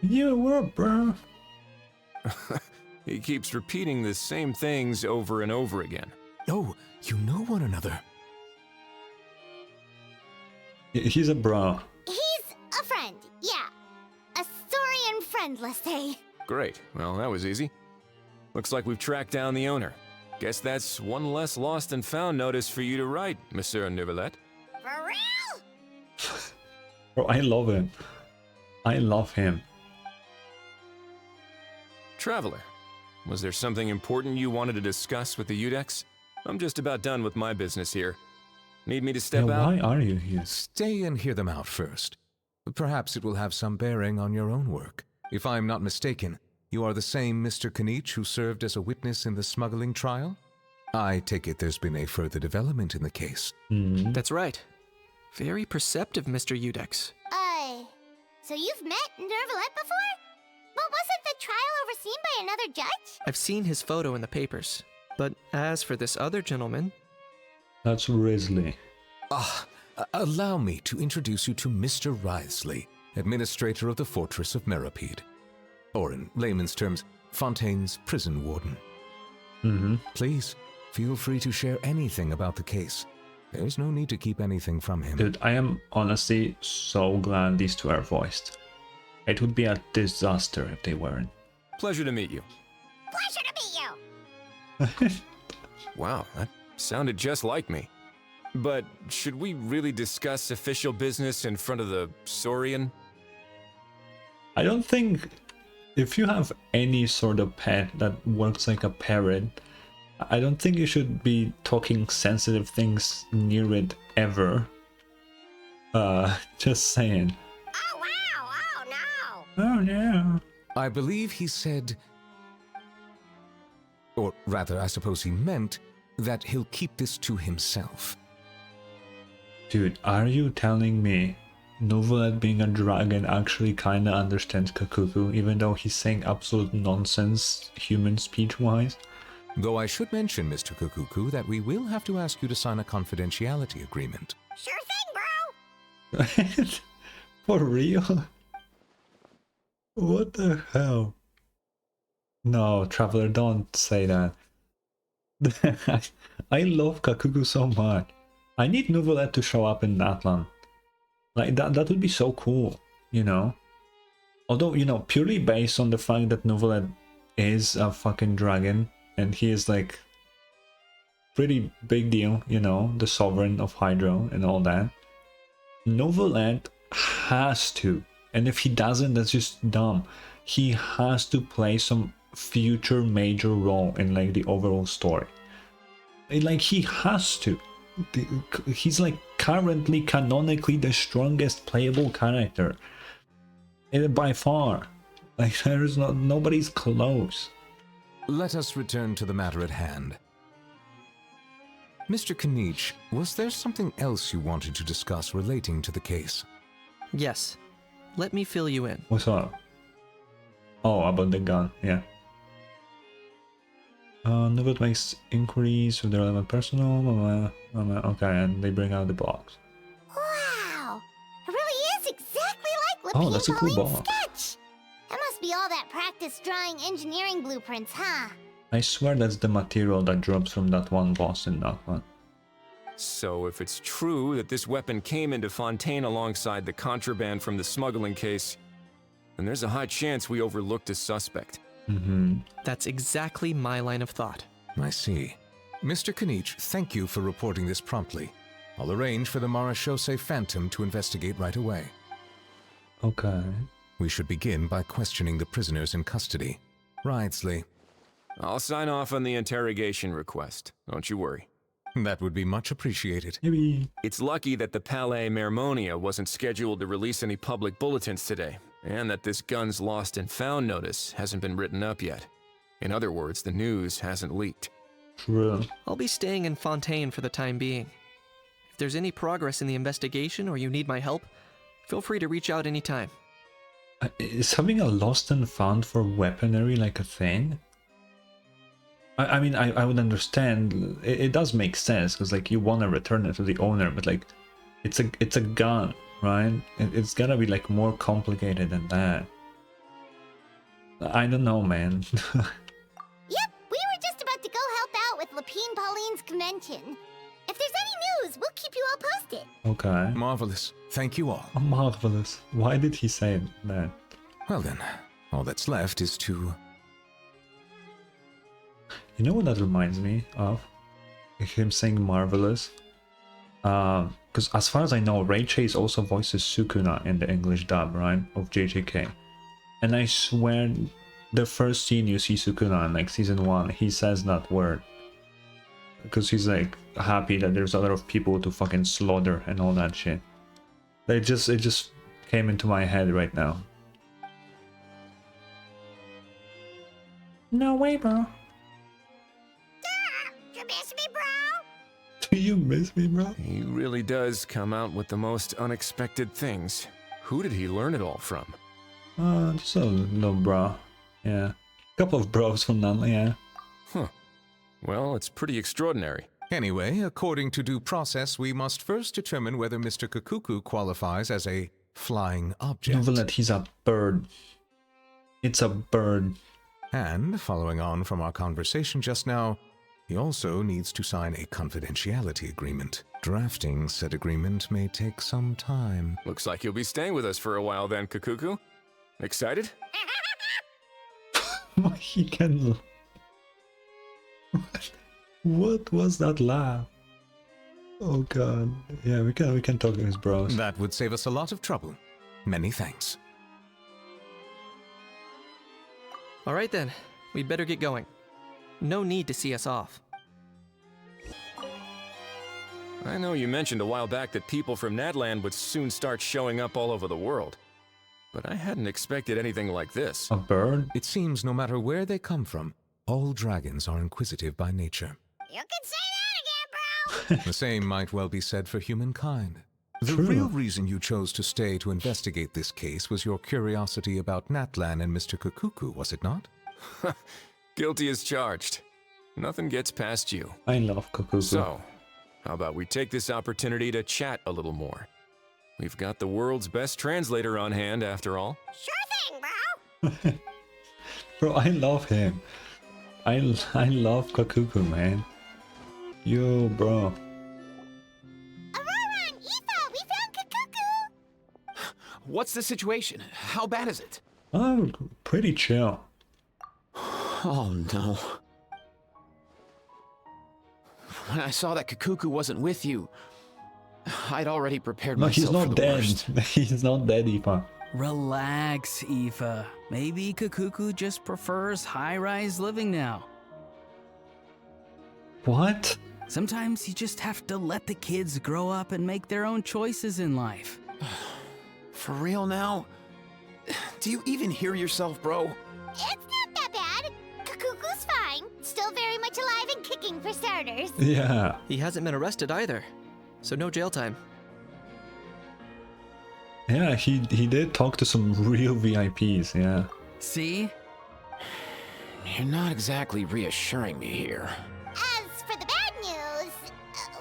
S2: Yeah, what, bro?
S10: He keeps repeating the same things over and over again. Oh, you know one another.
S2: He's a bro.
S1: He's a friend, yeah. A Saurian friend, let's say.
S10: Great. Well, that was easy. Looks like we've tracked down the owner. Guess that's one less lost and found notice for you to write, Monsieur Neuvillette.
S1: For real?
S2: Bro, I love him. I love him.
S10: Traveler, was there something important you wanted to discuss with the Udex? I'm just about done with my business here. Need me to step
S2: Yeah,
S10: out?
S2: why are you here?
S9: Stay and hear them out first. Perhaps it will have some bearing on your own work. If I'm not mistaken, you are the same Mr. Kanich who served as a witness in the smuggling trial? I take it there's been a further development in the case.
S3: That's right. Very perceptive, Mr. Udex.
S1: So you've met Neuvillette before? But wasn't the trial overseen by another judge?
S3: I've seen his photo in the papers. But as for this other gentleman...
S2: That's Risley.
S9: Allow me to introduce you to Mr. Risley, administrator of the Fortress of Meripede. Or in layman's terms, Fontaine's prison warden. Please, feel free to share anything about the case. There's no need to keep anything from him.
S2: Dude, I am honestly so glad these two are voiced. It would be a disaster if they weren't.
S10: Pleasure to meet you.
S1: Pleasure to meet you!
S10: Wow, that sounded just like me. But should we really discuss official business in front of the Saurian?
S2: I don't think if you have any sort of pet that works like a parrot, I don't think you should be talking sensitive things near it ever. Just saying.
S1: Oh, wow! Oh, no!
S2: Oh no.
S9: I believe he said, or rather, I suppose he meant, that he'll keep this to himself.
S2: Dude, are you telling me Neuvillette being a dragon actually kinda understands Kakuku, even though he's saying absolute nonsense human speech-wise?
S9: Though I should mention, Mr. Kukuku, that we will have to ask you to sign a confidentiality agreement.
S1: Sure thing, bro!
S2: For real? What the hell? No, Traveler, don't say that. I love Kakuku so much. I need Neuvillette to show up in Natlan. Like, that would be so cool, you know? Although, you know, purely based on the fact that Neuvillette is a fucking dragon, and he is like pretty big deal, you know, the sovereign of Hydro and all that. Neuvillette has to, and if he doesn't, that's just dumb. He has to play some future major role in like the overall story. Like, he has to. He's like currently canonically the strongest playable character by far. Like, there's nobody's close.
S9: Let us return to the matter at hand. Mr. Kanich, was there something else you wanted to discuss relating to the case?
S3: Yes. Let me fill you in.
S2: What's up? Oh, about the gun, yeah. Neuvillette makes inquiries with the relevant personnel. Okay, and they bring out the box.
S1: Wow! It really is exactly like Lapine
S2: that's a cool
S1: Pauline's
S2: box.
S1: sketch! That must be all that practice drawing engineering blueprints, huh?
S2: I swear that's the material that drops from that one boss in that one.
S10: So if it's true that this weapon came into Fontaine alongside the contraband from the smuggling case, then there's a high chance we overlooked a suspect.
S3: That's exactly my line of thought.
S9: I see. Mr. Kanich, thank you for reporting this promptly. I'll arrange for the Marechaussee Phantom to investigate right away.
S2: Okay.
S9: We should begin by questioning the prisoners in custody. Ridesley.
S10: I'll sign off on the interrogation request. Don't you worry.
S9: That would be much appreciated.
S2: Maybe.
S10: It's lucky that the Palais Mermonia wasn't scheduled to release any public bulletins today, and that this gun's lost and found notice hasn't been written up yet. In other words, the news hasn't leaked.
S2: True.
S3: I'll be staying in Fontaine for the time being. If there's any progress in the investigation or you need my help, feel free to reach out anytime.
S2: Is having a lost and found for weaponry like a thing? I mean, I would understand. It does make sense because like you want to return it to the owner, but like it's a gun, right? It's gotta be like more complicated than that. I don't know, man.
S1: Yep, we were just about to go help out with Lapine Pauline's convention. If there's any news, we'll keep you all posted.
S2: Okay.
S9: Marvelous. Thank you all.
S2: Oh, marvelous. Why did he say that?
S9: Well then, all that's left is to...
S2: You know what that reminds me of? Him saying marvelous. Because as far as I know, Ray Chase also voices Sukuna in the English dub, right, of JJK. And I swear, the first scene you see Sukuna in like season 1, he says that word. Because he's like happy that there's a lot of people to fucking slaughter and all that shit. It just came into my head right now. No way, bro.
S1: You miss me, bro?
S2: Do you miss me, bro?
S10: He really does come out with the most unexpected things. Who did he learn it all from?
S2: Just a little bro. Yeah. Couple of bros from Nunley, yeah.
S10: Huh. Well, it's pretty extraordinary.
S9: Anyway, according to due process, we must first determine whether Mr. Kakuku qualifies as a flying object.
S2: Novelet, he's a bird. It's a bird.
S9: And, following on from our conversation just now, he also needs to sign a confidentiality agreement. Drafting said agreement may take some time.
S10: Looks like you'll be staying with us for a while then, Kakuku. Excited?
S2: He can... What was that laugh? Oh god. Yeah, we can talk to his bros.
S9: That would save us a lot of trouble. Many thanks.
S3: All right then, we'd better get going. No need to see us off.
S10: I know you mentioned a while back that people from Nadland would soon start showing up all over the world. But I hadn't expected anything like this.
S2: A bird?
S9: It seems no matter where they come from, all dragons are inquisitive by nature.
S1: You can say that again, bro!
S9: The same might well be said for humankind. The
S2: True.
S9: real reason you chose to stay to investigate this case was your curiosity about Natlan and Mr. Kakuku, was it not?
S10: Guilty as charged. Nothing gets past you.
S2: I love Kakuzu.
S10: So, how about we take this opportunity to chat a little more? We've got the world's best translator on hand, after all.
S1: Sure thing, bro!
S2: Bro, I love him. I love Kakuku, man. Yo, bro.
S1: Aurora and Aoife, we found Kakuku!
S8: What's the situation? How bad is it?
S2: Oh, pretty chill.
S8: Oh no. When I saw that Kakuku wasn't with you, I'd already prepared
S2: No,
S8: myself
S2: he's
S8: for
S2: not
S8: the
S2: dead.
S8: worst.
S2: He's not dead, Ifa.
S7: Relax, Aoife. Maybe Kakuku just prefers high-rise living now.
S2: What?
S7: Sometimes you just have to let the kids grow up and make their own choices in life.
S8: For real now? Do you even hear yourself, bro?
S1: It's not that bad. Kakuku's fine. Still very much alive and kicking for starters.
S2: Yeah.
S3: He hasn't been arrested either, so no jail time.
S2: Yeah, he did talk to some real VIPs, yeah.
S7: See?
S8: You're not exactly reassuring me here.
S1: As for the bad news,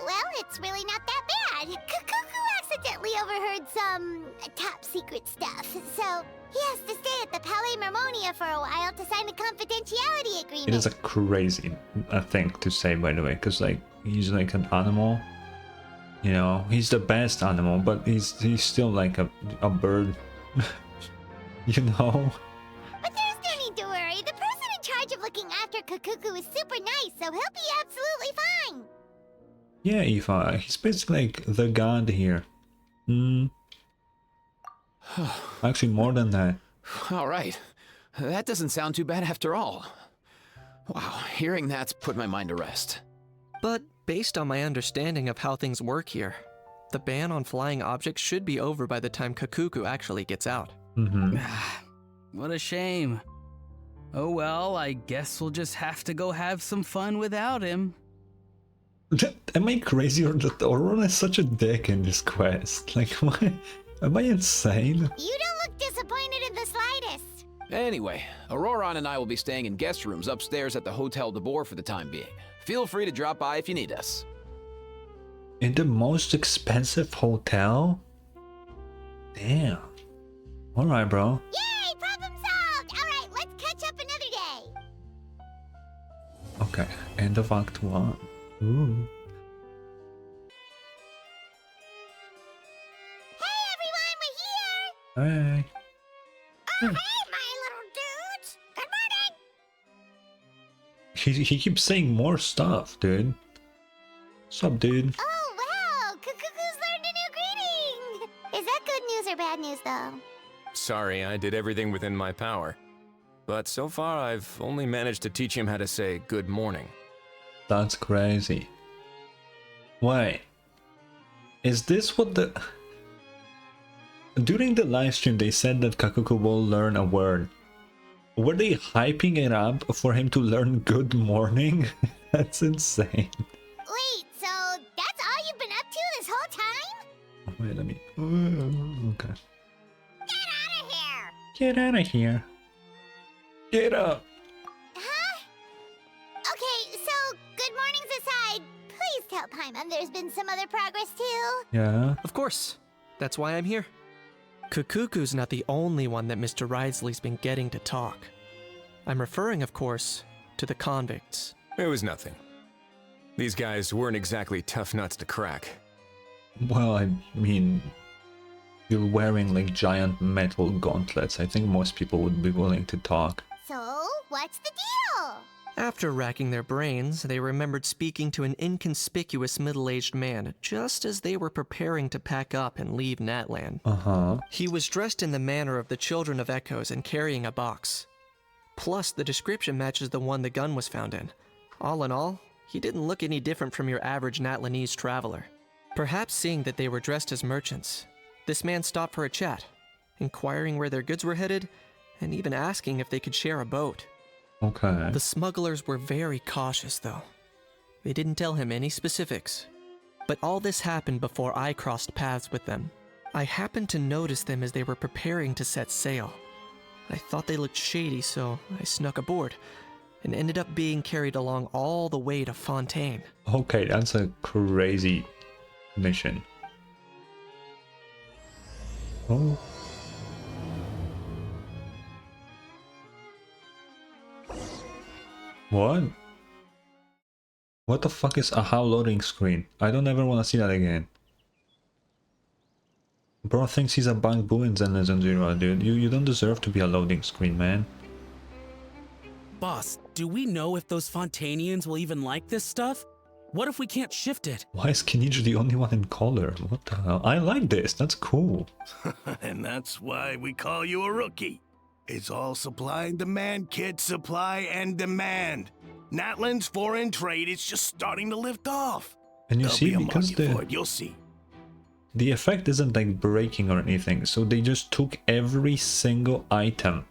S1: well, it's really not that bad. Kakuku accidentally overheard some top secret stuff, so he has to stay at the Palais Mermonia for a while to sign a confidentiality agreement.
S2: It is a crazy thing to say, by the way, because like he's like an animal. You know, he's the best animal, but he's still like a bird. You know?
S1: But there's no need to worry. The person in charge of looking after Kakuku is super nice, so he'll be absolutely fine.
S2: Yeah, Aoife, he's basically like the god here. Actually, more than that.
S8: All right. That doesn't sound too bad after all. Wow, hearing that's put my mind to rest.
S3: But based on my understanding of how things work here, the ban on flying objects should be over by the time Kakuku actually gets out.
S7: What a shame. Oh well, I guess we'll just have to go have some fun without him.
S2: Am I crazy or that Aurora is such a dick in this quest? Like, what? Am I insane?
S1: You don't look disappointed in the slightest.
S8: Anyway, Auroron and I will be staying in guest rooms upstairs at the Hotel de Boer for the time being. Feel free to drop by if you need us.
S2: In the most expensive hotel? Damn. Alright, bro.
S1: Yay, problem solved! Alright, let's catch up another day.
S2: Okay, end of Act 1. Ooh.
S1: Hey everyone, we're here!
S2: Hey.
S1: Oh, hey, my little dudes! Good morning!
S2: He keeps saying more stuff, dude. What's up, dude?
S1: Oh, wow! Kukuku's learned a new greeting! Is that good news or bad news, though?
S10: Sorry, I did everything within my power. But so far, I've only managed to teach him how to say good morning.
S2: That's crazy. Wait. Is this what the... During the live stream, they said that Kakuku will learn a word. Were they hyping it up for him to learn good morning? That's insane.
S1: Wait, so that's all you've been up to this whole time?
S2: Wait, let me... Okay.
S1: Get out of here!
S2: Get out of here. Get up.
S1: Huh? Okay, so good mornings aside, please tell Paimon there's been some other progress too.
S2: Yeah.
S3: Of course. That's why I'm here. Kukuku's not the only one that Mr. Risley's been getting to talk. I'm referring, of course, to the convicts.
S10: It was nothing. These guys weren't exactly tough nuts to crack.
S2: Well, I mean... You're wearing like giant metal gauntlets. I think most people would be willing to talk.
S1: So, what's the deal?
S3: After racking their brains, they remembered speaking to an inconspicuous middle-aged man just as they were preparing to pack up and leave Natland.
S2: Uh-huh.
S3: He was dressed in the manner of the Children of Echoes and carrying a box. Plus, the description matches the one the gun was found in. All in all, he didn't look any different from your average Natlanese traveler. Perhaps seeing that they were dressed as merchants, this man stopped for a chat, inquiring where their goods were headed, and even asking if they could share a boat.
S2: Okay.
S3: The smugglers were very cautious, though. They didn't tell him any specifics. But all this happened before I crossed paths with them. I happened to notice them as they were preparing to set sail. I thought they looked shady, so I snuck aboard, and ended up being carried along all the way to Fontaine.
S2: Okay, that's a crazy mission. Oh. What? What the fuck is a how loading screen? I don't ever want to see that again. Bro thinks he's a bank boo in Zen Legend Zero, dude. You don't deserve to be a loading screen, man.
S12: Boss, do we know if those Fontainians will even like this stuff? What if we can't shift it?
S2: Why is Kinich the only one in color? What the hell? I like this. That's cool.
S13: And that's why we call you a rookie. It's all supply and demand, kid. Supply and demand. Natland's foreign trade is just starting to lift off.
S2: And you
S13: There'll
S2: see,
S13: be a
S2: because
S13: market for it, you'll see.
S2: the effect isn't like breaking or anything, so they just took every single item,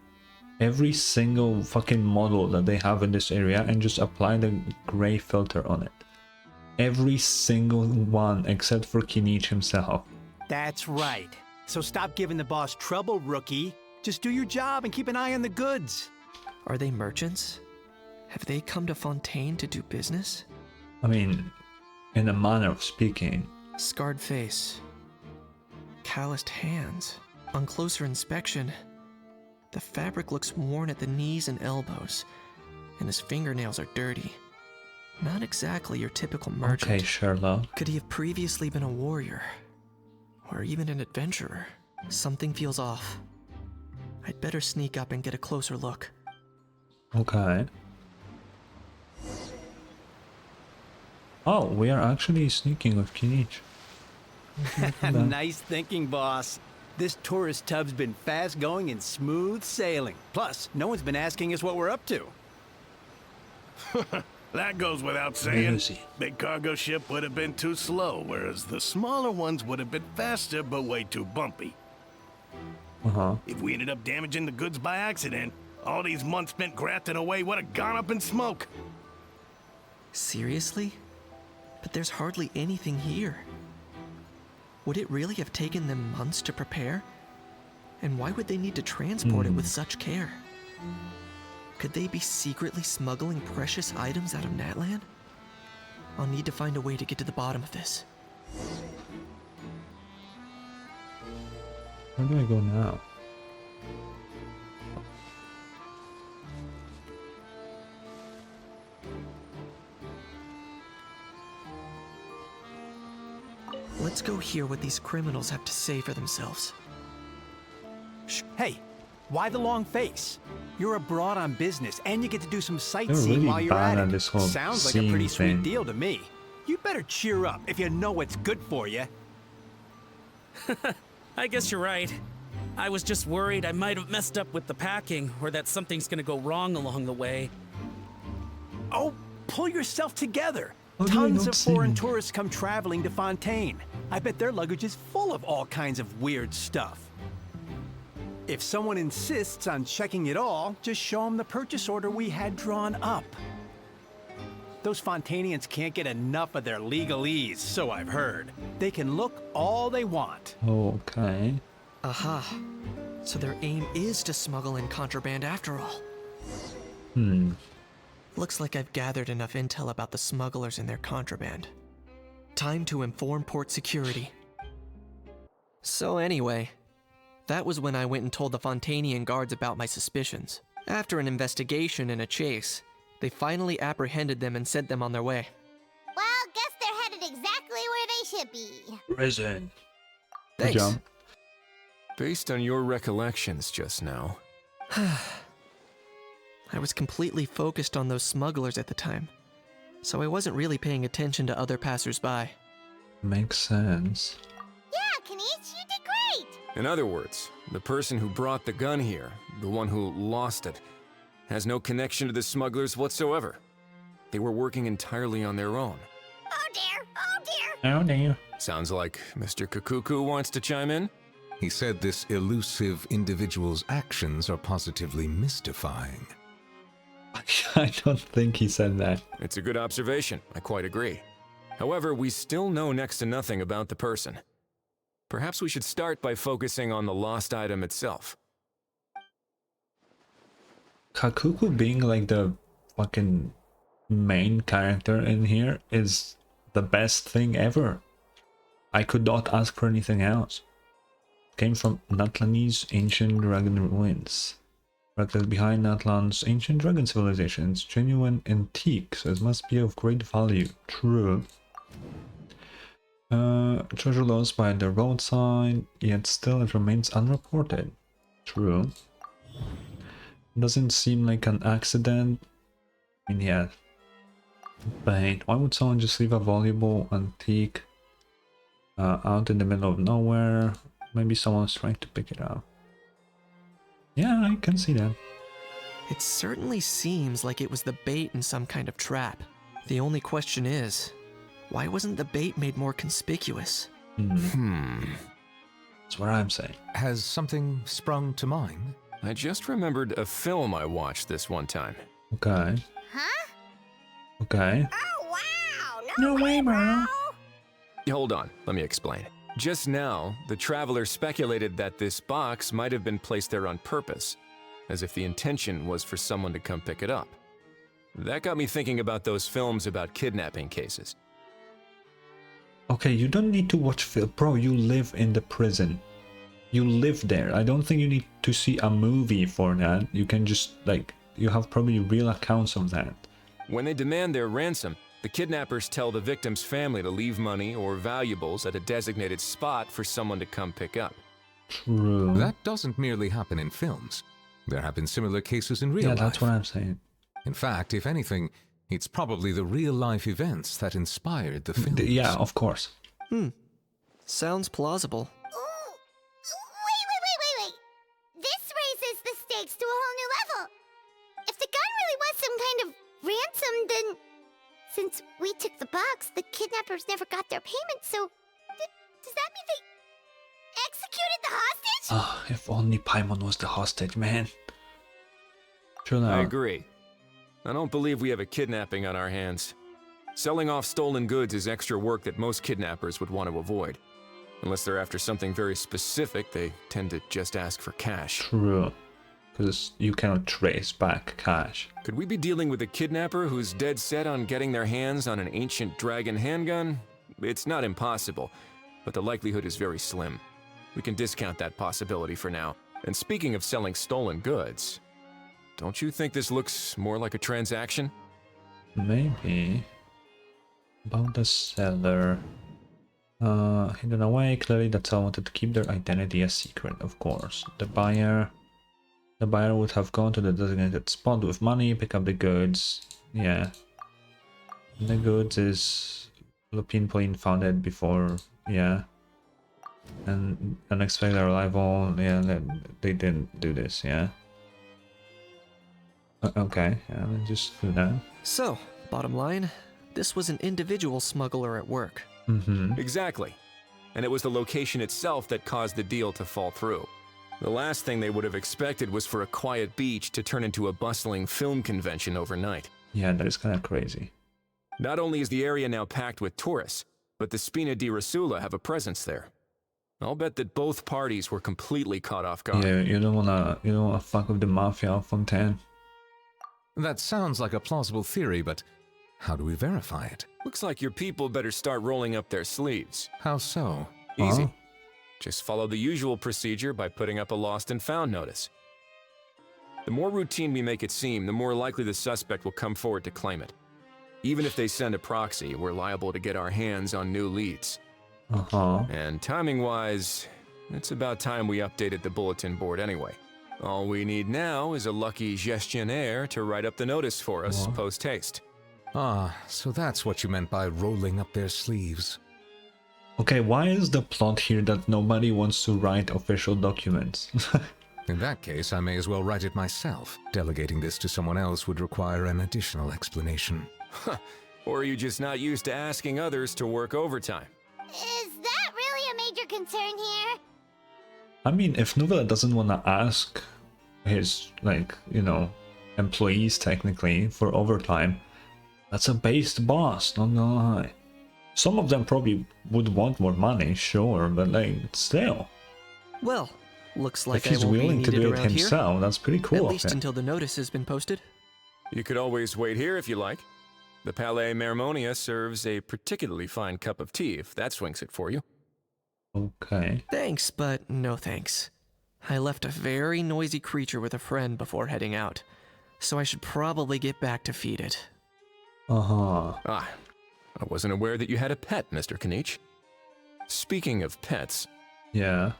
S2: every single fucking model that they have in this area and just applied a gray filter on it. Every single one except for Kinich himself.
S14: That's right. So stop giving the boss trouble, rookie. Just do your job and keep an eye on the goods.
S3: Are they merchants? Have they come to Fontaine to do business?
S2: I mean, in a manner of speaking.
S3: Scarred face. Calloused hands. On closer inspection, the fabric looks worn at the knees and elbows, and his fingernails are dirty. Not exactly your typical merchant.
S2: Okay, Sherlock.
S3: Could he have previously been a warrior? Or even an adventurer? Something feels off. I'd better sneak up and get a closer look.
S2: Okay. Oh, we are actually sneaking with Kinich.
S14: Nice thinking, boss. This tourist tub's been fast going and smooth sailing. Plus, no one's been asking us what we're up to.
S13: That goes without
S2: Where
S13: saying.
S2: is he?
S13: Big cargo ship would have been too slow, whereas the smaller ones would have been faster but way too bumpy.
S2: Uh-huh.
S13: If we ended up damaging the goods by accident, all these months spent grafting away would have gone up in smoke.
S3: Seriously? But there's hardly anything here. Would it really have taken them months to prepare? And why would they need to transport it with such care? Could they be secretly smuggling precious items out of Natland? I'll need to find a way to get to the bottom of this.
S2: Where do I go now?
S3: Let's go hear what these criminals have to say for themselves.
S14: Hey, Why the long face? You're abroad on business, and you get to do some
S2: They're
S14: sightseeing
S2: really
S14: while you're
S2: bad
S14: at
S2: at
S14: it.
S2: this whole
S14: Sounds like a pretty
S2: scene
S14: sweet
S2: thing.
S14: deal to me. You better cheer up if you know what's good for you.
S12: I guess you're right. I was just worried I might have messed up with the packing, or that something's gonna go wrong along the way.
S14: Oh, pull yourself together.
S2: How do you
S14: Tons
S2: not
S14: of
S2: see
S14: foreign
S2: me?
S14: tourists come traveling to Fontaine. I bet their luggage is full of all kinds of weird stuff. If someone insists on checking it all, just show them the purchase order we had drawn up. Those Fontainians can't get enough of their legalese, so I've heard. They can look all they want.
S2: Okay.
S3: Aha. So their aim is to smuggle in contraband after all. Looks like I've gathered enough intel about the smugglers and their contraband. Time to inform port security. So anyway, that was when I went and told the Fontainian guards about my suspicions. After an investigation and a chase, they finally apprehended them and sent them on their way.
S1: Well, guess they're headed exactly where they should be.
S2: Prison. Good
S3: Thanks.
S2: job.
S10: Based on your recollections just now,
S3: I was completely focused on those smugglers at the time, so I wasn't really paying attention to other passersby.
S2: Makes sense.
S1: Yeah, Kanish, you did great.
S10: in other words, the person who brought the gun here, the one who lost it, has no connection to the smugglers whatsoever. They were working entirely on their own.
S1: Oh dear, oh dear.
S2: Oh dear.
S10: Sounds like Mr. Kakuku wants to chime in?
S9: He said this elusive individual's actions are positively mystifying.
S2: I don't think he said that.
S10: It's a good observation, I quite agree. However, we still know next to nothing about the person. Perhaps we should start by focusing on the lost item itself.
S2: Kakuku being like the fucking main character in here is the best thing ever. I could not ask for anything else. Came from Natlanese ancient dragon ruins. Directly behind Natlan's ancient dragon civilizations, genuine antique, so it must be of great value. True. Treasure lost by the roadside, yet still it remains unreported. True. Doesn't seem like an accident. I mean, yeah. But why would someone just leave a valuable antique out in the middle of nowhere? Maybe someone's trying to pick it up. Yeah, I can see that.
S3: It certainly seems like it was the bait in some kind of trap. The only question is, why wasn't the bait made more conspicuous?
S2: That's what I'm saying.
S9: Has something sprung to mind?
S10: I just remembered a film I watched this one time.
S2: Okay.
S1: Huh?
S2: Okay.
S1: Oh wow!
S2: No way, bro.
S10: Hold on, let me explain. Just now, the traveler speculated that this box might have been placed there on purpose, as if the intention was for someone to come pick it up. That got me thinking about those films about kidnapping cases.
S2: Okay, you don't need to watch film. Bro, you live in the prison. You live there. I don't think you need to see a movie for that. You can just, like, you have probably real accounts of that.
S10: When they demand their ransom, the kidnappers tell the victim's family to leave money or valuables at a designated spot for someone to come pick up.
S2: True.
S9: That doesn't merely happen in films. There have been similar cases in real life.
S2: Yeah, that's what I'm saying.
S9: In fact, if anything, it's probably the real-life events that inspired the films.
S2: Yeah, of course.
S3: Sounds plausible.
S1: Ooh. Wait. This raises the stakes to a whole new level. If the gun really was some kind of ransom, then since we took the box, the kidnappers never got their payment, so does that mean they executed the hostage?
S2: Ah, if only Paimon was the hostage, man. True
S10: I
S2: now.
S10: agree. I don't believe we have a kidnapping on our hands. Selling off stolen goods is extra work that most kidnappers would want to avoid. Unless they're after something very specific, they tend to just ask for cash.
S2: True. Because you cannot trace back cash.
S10: Could we be dealing with a kidnapper who's dead set on getting their hands on an ancient dragon handgun? It's not impossible, but the likelihood is very slim. We can discount that possibility for now. And speaking of selling stolen goods, don't you think this looks more like a transaction?
S2: Maybe. About the seller. Hidden away. Clearly that seller wanted to keep their identity a secret, of course. The buyer. The buyer would have gone to the designated spot with money, pick up the goods. Yeah. And the goods is Lupin found it before. Yeah. And unexpected arrival. Yeah, they didn't do this. Yeah. Okay. Yeah, let's just do that.
S3: So, bottom line, this was an individual smuggler at work.
S10: Exactly. And it was the location itself that caused the deal to fall through. The last thing they would have expected was for a quiet beach to turn into a bustling film convention overnight.
S2: Yeah, that is kind of crazy.
S10: Not only is the area now packed with tourists, but the Spina di Rosula have a presence there. I'll bet that both parties were completely caught off guard.
S2: Yeah, you don't wanna fuck with the mafia of Fontaine.
S9: That sounds like a plausible theory, but how do we verify it?
S10: Looks like your people better start rolling up their sleeves.
S9: How so?
S10: Easy.
S2: Huh?
S10: Just follow the usual procedure by putting up a lost and found notice. The more routine we make it seem, the more likely the suspect will come forward to claim it. Even if they send a proxy, we're liable to get our hands on new leads. And timing-wise, it's about time we updated the bulletin board anyway. All we need now is a lucky gestionnaire to write up the notice for us post-haste.
S9: Ah, so that's what you meant by rolling up their sleeves.
S2: Okay, why is the plot here that nobody wants to write official documents?
S9: In that case, I may as well write it myself. Delegating this to someone else would require an additional explanation.
S10: Or are you just not used to asking others to work overtime?
S1: Is that really a major concern here?
S2: I mean, if Nouvelle doesn't want to ask his, like, you know, employees technically for overtime, that's a based boss, not gonna lie. Some of them probably would want more money, sure, but like, still.
S3: Well, looks like
S2: if he's
S3: I won't
S2: willing
S3: be
S2: to
S3: needed
S2: do it
S3: around
S2: himself,
S3: here.
S2: that's pretty cool
S3: At
S2: of
S3: least
S2: him.
S3: until the notice has been posted.
S10: You could always wait here if you like. The Palais Mermonia serves a particularly fine cup of tea, if that swings it for you.
S2: Okay.
S3: Thanks, but no thanks. I left a very noisy creature with a friend before heading out, so I should probably get back to feed it.
S10: Ah, I wasn't aware that you had a pet, Mr. Kanich. Speaking of pets...
S2: Yeah.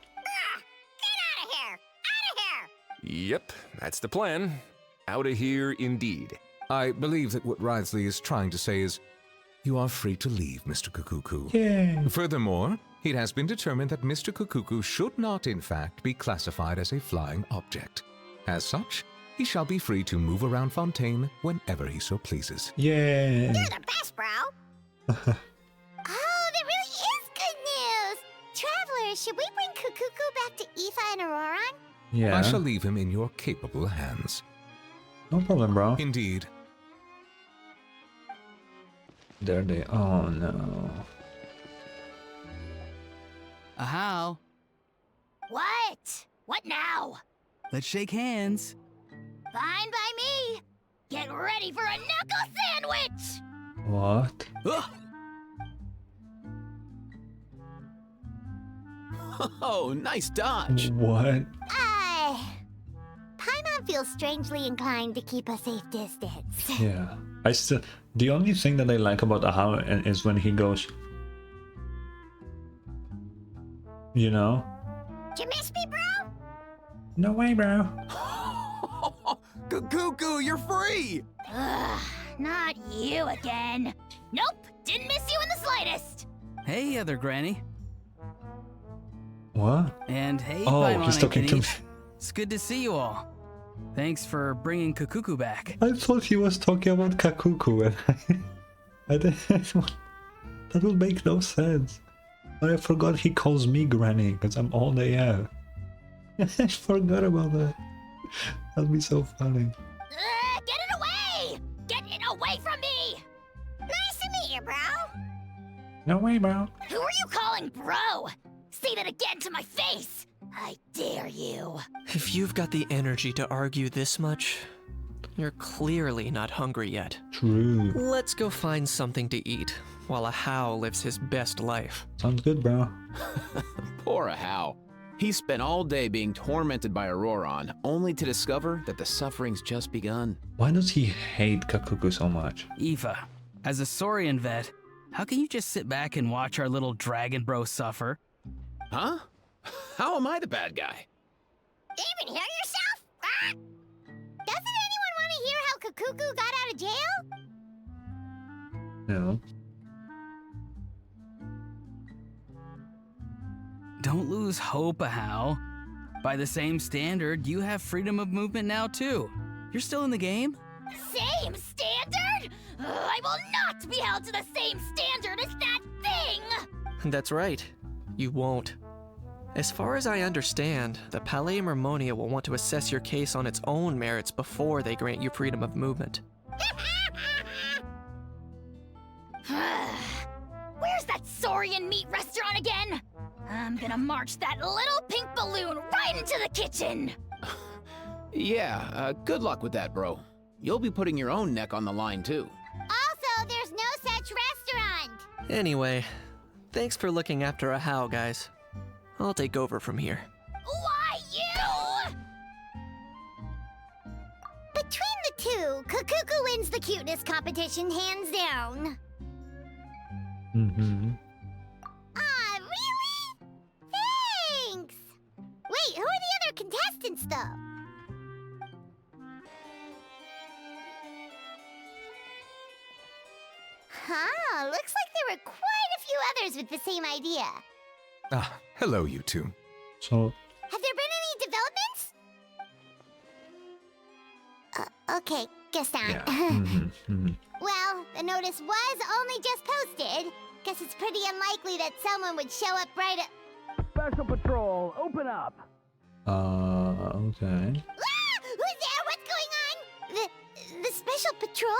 S1: Get out of here! Out of here!
S10: Yep, that's the plan. Out of here indeed.
S9: I believe that what Wriothesley is trying to say is, you are free to leave, Mr. Kukuku.
S2: Yay.
S9: Furthermore, it has been determined that Mr. Kukuku should not, in fact, be classified as a flying object. As such, he shall be free to move around Fontaine whenever he so pleases.
S2: Yeah.
S1: You're the best, bro! Oh, that really is good news! Travelers, should we bring Kukuku back to Aoife and Auroran?
S2: Yeah.
S9: I shall leave him in your capable hands.
S2: No problem, bro.
S9: Indeed.
S2: There they... Oh, no.
S7: Ahow.
S1: What? What now?
S7: Let's shake hands.
S1: Fine by me! Get ready for a knuckle sandwich!
S2: What?
S8: Oh, nice dodge.
S2: What?
S1: Paimon feels strangely inclined to keep a safe distance.
S2: Yeah. The only thing that I like about Ahau is when he goes... You know?
S1: Did you miss me, bro?
S2: No way, bro.
S8: Cuckoo, you're free!
S1: Ugh, not you again. Nope, didn't miss you in the slightest.
S7: Hey, other granny.
S2: What?
S7: And hey,
S2: Oh,
S7: Paimon
S2: he's
S7: and
S2: talking to me.
S7: Kanich. It's good to see you all. Thanks for bringing Kukuku back.
S2: I thought he was talking about Kakuku and I didn't... That would make no sense. But I forgot he calls me Granny because I'm all they have. I forgot about that. That'd be so funny.
S1: Get it away! Get it away from me! Nice to meet you, bro.
S2: No way, bro.
S1: Who are you calling bro? Say that again to my face! I dare you.
S3: If you've got the energy to argue this much, you're clearly not hungry yet.
S2: True.
S3: Let's go find something to eat while Ahau lives his best life.
S2: Sounds good, bro.
S8: Poor Ahau. He spent all day being tormented by Auroran, only to discover that the suffering's just begun.
S2: Why does he hate Kakuku so much?
S7: Aoife, as a Saurian vet, how can you just sit back and watch our little dragon bro suffer?
S8: Huh? How am I the bad guy?
S1: Even hear yourself? Doesn't anyone want to hear how Kakuku got out of jail?
S2: No.
S7: Don't lose hope, Ahau. By the same standard, you have freedom of movement now too. You're still in the game?
S4: Same standard? I will not be held to the same standard as that thing!
S3: That's right. You won't. As far as I understand, the Palais Mermonia will want to assess your case on its own merits before they grant you freedom of movement.
S4: Where's that Saurian meat restaurant again? I'm gonna march that little pink balloon right into the kitchen!
S8: Yeah, good luck with that, bro. You'll be putting your own neck on the line, too.
S1: Also, there's no such restaurant.
S3: Anyway, thanks for looking after Ahau, guys. I'll take over from here.
S4: Why you?
S1: Between the two, Kakuku wins the cuteness competition hands down.
S2: Mm-hmm.
S1: Ah, really? Thanks! Wait, who are the other contestants, though? Huh, looks like there were quite a few others with the same idea.
S9: Ah, hello, you two.
S2: So,
S1: Have there been any developments? Okay, guess not.
S2: yeah. Mm-hmm.
S1: Well, the notice was only just posted. Guess it's pretty unlikely that someone would show up right at...
S7: Special Patrol, open up!
S2: Okay.
S1: Ah! Who's there? What's going on? The Special Patrol?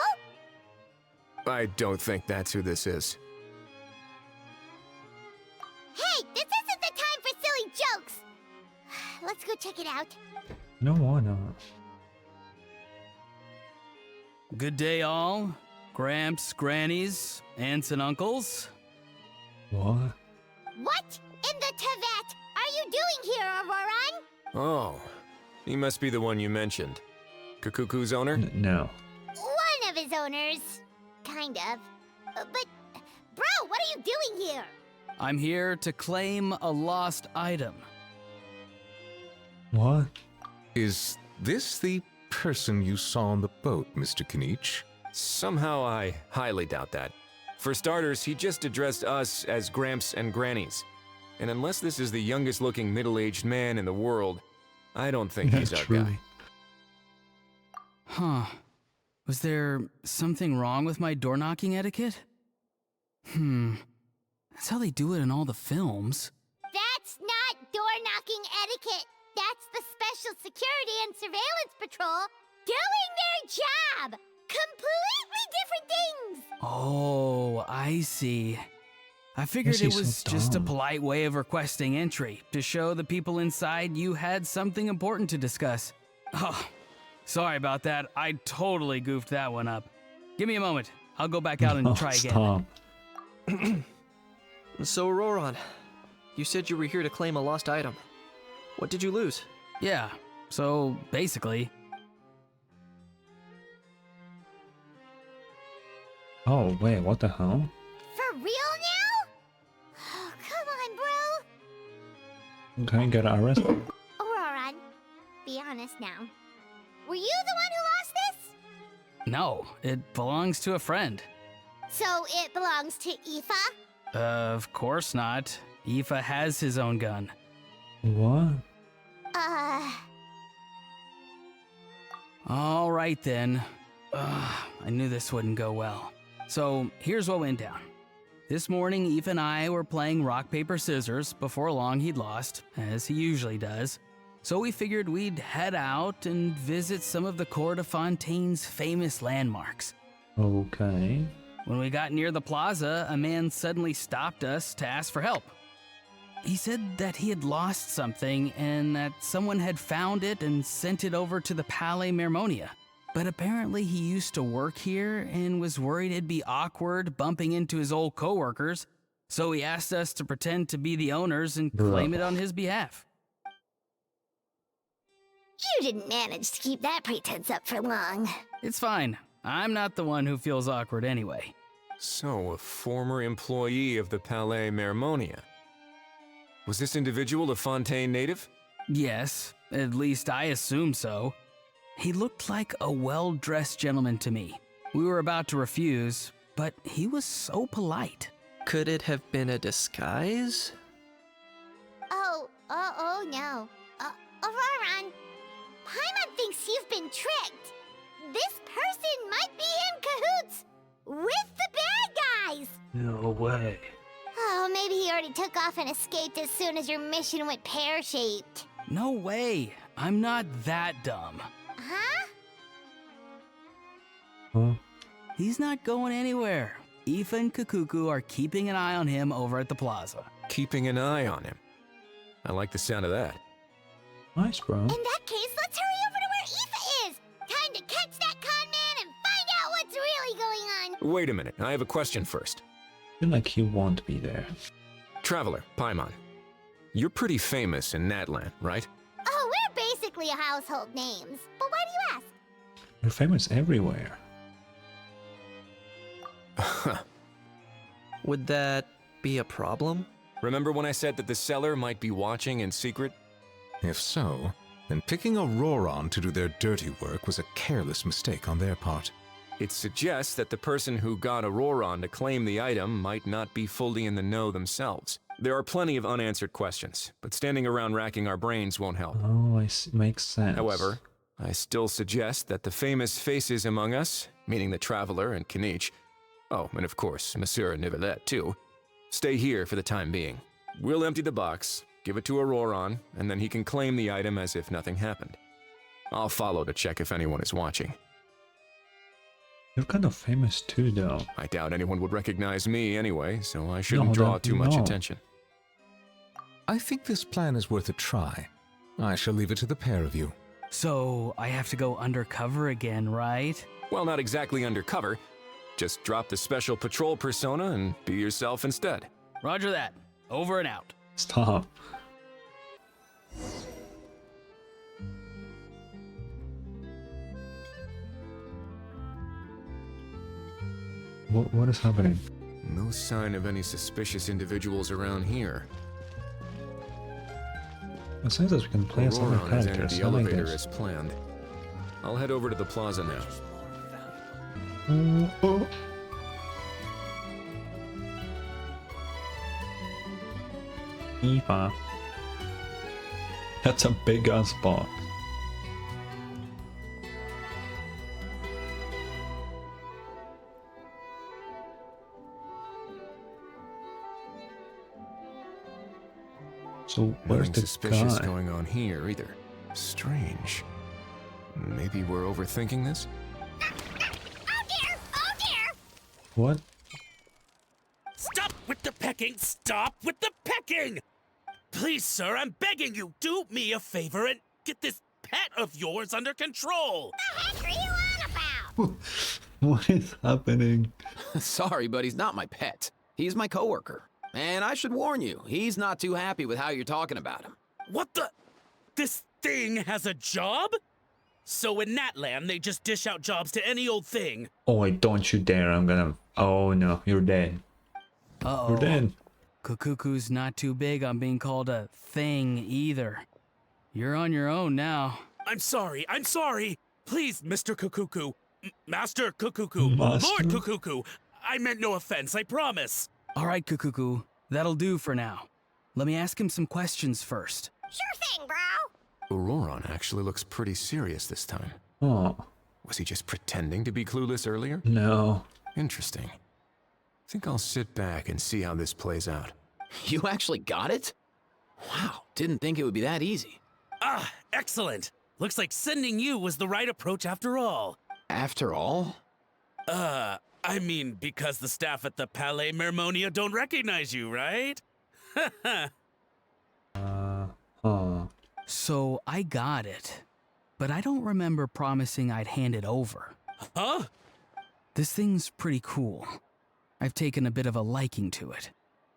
S10: I don't think that's who this is.
S1: Hey, this isn't the time for silly jokes! Let's go check it out.
S2: No, why not?
S7: Good day, all. Gramps, grannies, aunts, and uncles.
S2: What?
S1: What in the Tevet are you doing here, Auroran?
S10: Oh, he must be the one you mentioned. Kakuku's owner?
S2: No.
S1: One of his owners. Kind of. But, bro, what are you doing here?
S7: I'm here to claim a lost item.
S2: What?
S9: Is this the person you saw on the boat, Mr. Kinich?
S10: Somehow I highly doubt that. For starters, he just addressed us as Gramps and Grannies. And unless this is the youngest looking middle-aged man in the world, I don't think he's our
S2: True.
S10: guy.
S7: Huh. Was there something wrong with my door-knocking etiquette? That's how they do it in all the films.
S1: That's not door-knocking etiquette. That's the Special Security and Surveillance Patrol doing their job. Completely different things.
S7: Oh, I see. I figured
S2: This
S7: it
S2: is so
S7: was just a
S2: dumb.
S7: polite way of requesting entry to show the people inside you had something important to discuss. Oh, sorry about that. I totally goofed that one up. Give me a moment. I'll go back out and
S2: Oh,
S7: try again.
S2: stop.
S3: So, Roron, you said you were here to claim a lost item. What did you lose?
S7: Yeah, so basically,
S2: Oh, wait, what the hell?
S1: For real now? Oh, come on, bro.
S2: Okay, get arrested.
S1: Auroran, be honest now. Were you the one who lost this?
S7: no, it belongs to a friend.
S1: So it belongs to Aoife?
S7: Of course not. Aoife has his own gun.
S2: What?
S7: All right then. I knew this wouldn't go well. So here's what went down. This morning, Aoife and I were playing rock, paper, scissors. Before long, he'd lost, as he usually does. So we figured we'd head out and visit some of the court of Fontaine's famous landmarks.
S2: Okay.
S7: When we got near the plaza, a man suddenly stopped us to ask for help. He said that he had lost something and that someone had found it and sent it over to the Palais Mermonia. But apparently he used to work here and was worried it'd be awkward bumping into his old coworkers, so he asked us to pretend to be the owners and claim it on his behalf.
S1: You didn't manage to keep that pretense up for long.
S7: It's fine. I'm not the one who feels awkward anyway.
S10: So, a former employee of the Palais Mermonia. Was this individual a Fontaine native?
S7: Yes, at least I assume so. He looked like a well-dressed gentleman to me. We were about to refuse, but he was so polite.
S3: Could it have been a disguise?
S1: Oh no. Auroran, Paimon thinks you've been tricked. This person might be in cahoots with the bad guys.
S7: No way.
S1: Oh, maybe he already took off and escaped as soon as your mission went pear-shaped.
S7: No way. I'm not that dumb.
S1: Huh?
S2: Huh?
S7: He's not going anywhere. Aoife and Kukuku are keeping an eye on him over at the plaza.
S10: Keeping an eye on him. I like the sound of that.
S2: Nice, bro.
S1: In that case, let's hurry over to where Aoife is. Time to catch that con man and find out what's really going on.
S10: Wait a minute, I have a question first.
S2: I feel like he won't be there.
S10: Traveler, Paimon. You're pretty famous in Natlan, right?
S1: Oh, we're basically household names. But why do you ask?
S2: You're famous everywhere.
S3: Would that be a problem?
S10: Remember when I said that the seller might be watching in secret?
S9: If so, then picking Auroran to do their dirty work was a careless mistake on their part.
S10: It suggests that the person who got Auroran to claim the item might not be fully in the know themselves. There are plenty of unanswered questions, but standing around racking our brains won't help.
S2: Oh, makes sense.
S10: However, I still suggest that the famous faces among us, meaning the Traveler and Kinich, oh, and of course, Monsieur Nivelet too, stay here for the time being. We'll empty the box, give it to Auroran, and then he can claim the item as if nothing happened. I'll follow to check if anyone is watching.
S2: You're kind of famous too, though.
S10: I doubt anyone would recognize me anyway, so I shouldn't draw too much attention.
S9: I think this plan is worth a try. I shall leave it to the pair of you.
S7: So, I have to go undercover again, right?
S10: Well, not exactly undercover. Just drop the special patrol persona and be yourself instead.
S7: Roger that. Over and out.
S2: Stop. What is happening?
S10: No sign of any suspicious individuals around here.
S2: It says that we can play as other
S10: Auroran has entered
S2: characters.
S10: the
S2: I like
S10: elevator
S2: this.
S10: as planned. I'll head over to the plaza now.
S2: Oh. Eva. That's a big ass box. So where's
S10: Nothing
S2: the
S10: suspicious
S2: guy?
S10: going on here either. Strange. Maybe we're overthinking this?
S1: Oh dear! Oh dear!
S2: What?
S12: Stop with the pecking! Stop with the pecking! Please, sir, I'm begging you, do me a favor and get this pet of yours under control!
S1: The heck are you on about?
S2: What is happening?
S8: Sorry, but he's not my pet. He's my coworker. And I should warn you, he's not too happy with how you're talking about him.
S12: What the? This thing has a job? So in Natlan, they just dish out jobs to any old thing.
S2: Oh, don't you dare. I'm gonna... Oh no, you're dead.
S7: Uh-oh.
S2: You're dead.
S7: Kukuku's not too big on being called a thing either. You're on your own now.
S12: I'm sorry. Please, Mr. Kukuku. Master Kukuku.
S2: Master?
S12: Lord Kukuku. I meant no offense, I promise.
S7: All right, Kukuku. That'll do for now. Let me ask him some questions first.
S1: Sure thing, bro.
S10: Auroran actually looks pretty serious this time.
S2: Oh,
S10: Was he just pretending to be clueless earlier?
S2: no.
S10: Interesting. Think I'll sit back and see how this plays out.
S8: You actually got it? Wow, didn't think it would be that easy.
S12: Ah, excellent. Looks like sending you was the right approach after all.
S8: After all?
S12: I mean, because the staff at the Palais Mermonia don't recognize you, right?
S2: Huh.
S7: So I got it, but I don't remember promising I'd hand it over.
S12: Huh?
S7: This thing's pretty cool. I've taken a bit of a liking to it.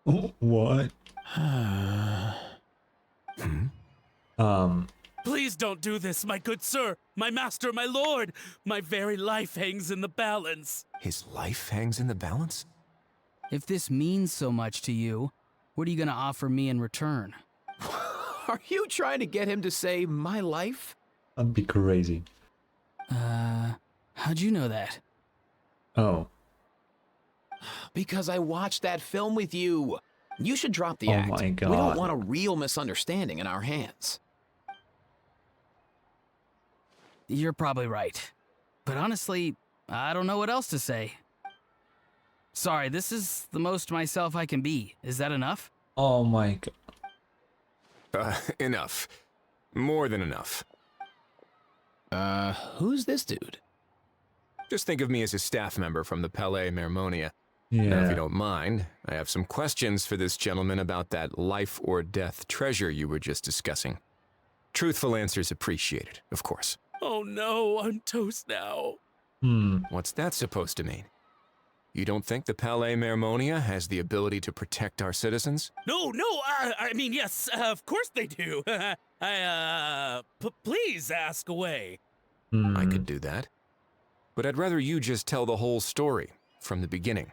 S2: Oh, what?
S12: Please don't do this, my good sir, my master, my lord. My very life hangs in the balance.
S10: His life hangs in the balance?
S7: If this means so much to you, what are you gonna offer me in return?
S8: Are you trying to get him to say my life?
S2: That'd be crazy.
S7: How'd you know that?
S2: Oh.
S8: Because I watched that film with you. You should drop the
S2: Oh
S8: act.
S2: my
S8: We don't
S2: God.
S8: want a real misunderstanding in our hands.
S7: You're probably right. But honestly, I don't know what else to say. Sorry, this is the most myself I can be. Is that enough?
S2: Oh my God.
S10: Enough. More than enough.
S8: Who's this dude?
S10: Just think of me as a staff member from the Palais Mermonia. Now, if
S2: Yeah.
S10: you don't mind, I have some questions for this gentleman about that life or death treasure you were just discussing. Truthful answers appreciated, of course.
S12: Oh no, I'm toast now.
S10: What's that supposed to mean? You don't think the Palais Mermonia has the ability to protect our citizens?
S12: No, I mean, yes, of course they do. Please ask away.
S10: I could do that. But I'd rather you just tell the whole story, from the beginning.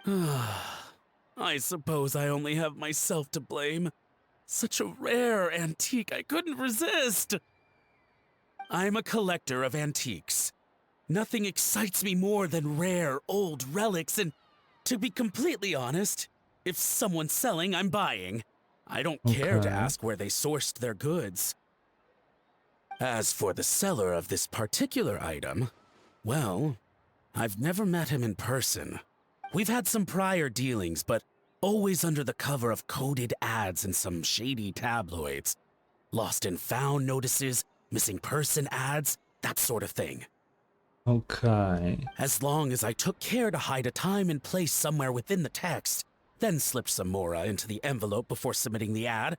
S12: I suppose I only have myself to blame. Such a rare antique, I couldn't resist. I'm a collector of antiques. Nothing excites me more than rare, old relics, and to be completely honest, if someone's selling, I'm buying. I don't care to
S2: Okay.
S12: ask where they sourced their goods. As for the seller of this particular item, well, I've never met him in person. We've had some prior dealings, but always under the cover of coded ads in some shady tabloids. Lost and found notices, missing person ads, that sort of thing.
S2: Okay.
S12: As long as I took care to hide a time and place somewhere within the text, then slipped some mora into the envelope before submitting the ad,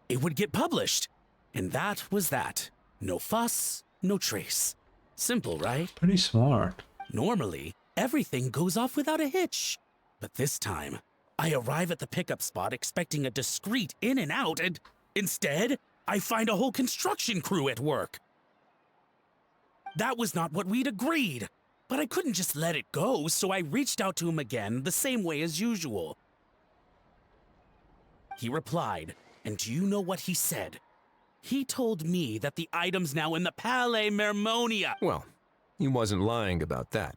S12: it would get published. And that was that. No fuss, no trace. Simple, right?
S2: Pretty smart.
S12: Normally, everything goes off without a hitch. But this time, I arrive at the pickup spot expecting a discreet in and out, and instead, I find a whole construction crew at work. That was not what we'd agreed, but I couldn't just let it go, so I reached out to him again the same way as usual. He replied, and do you know what he said? He told me that the item's now in the Palais Mermonia.
S10: Well, he wasn't lying about that.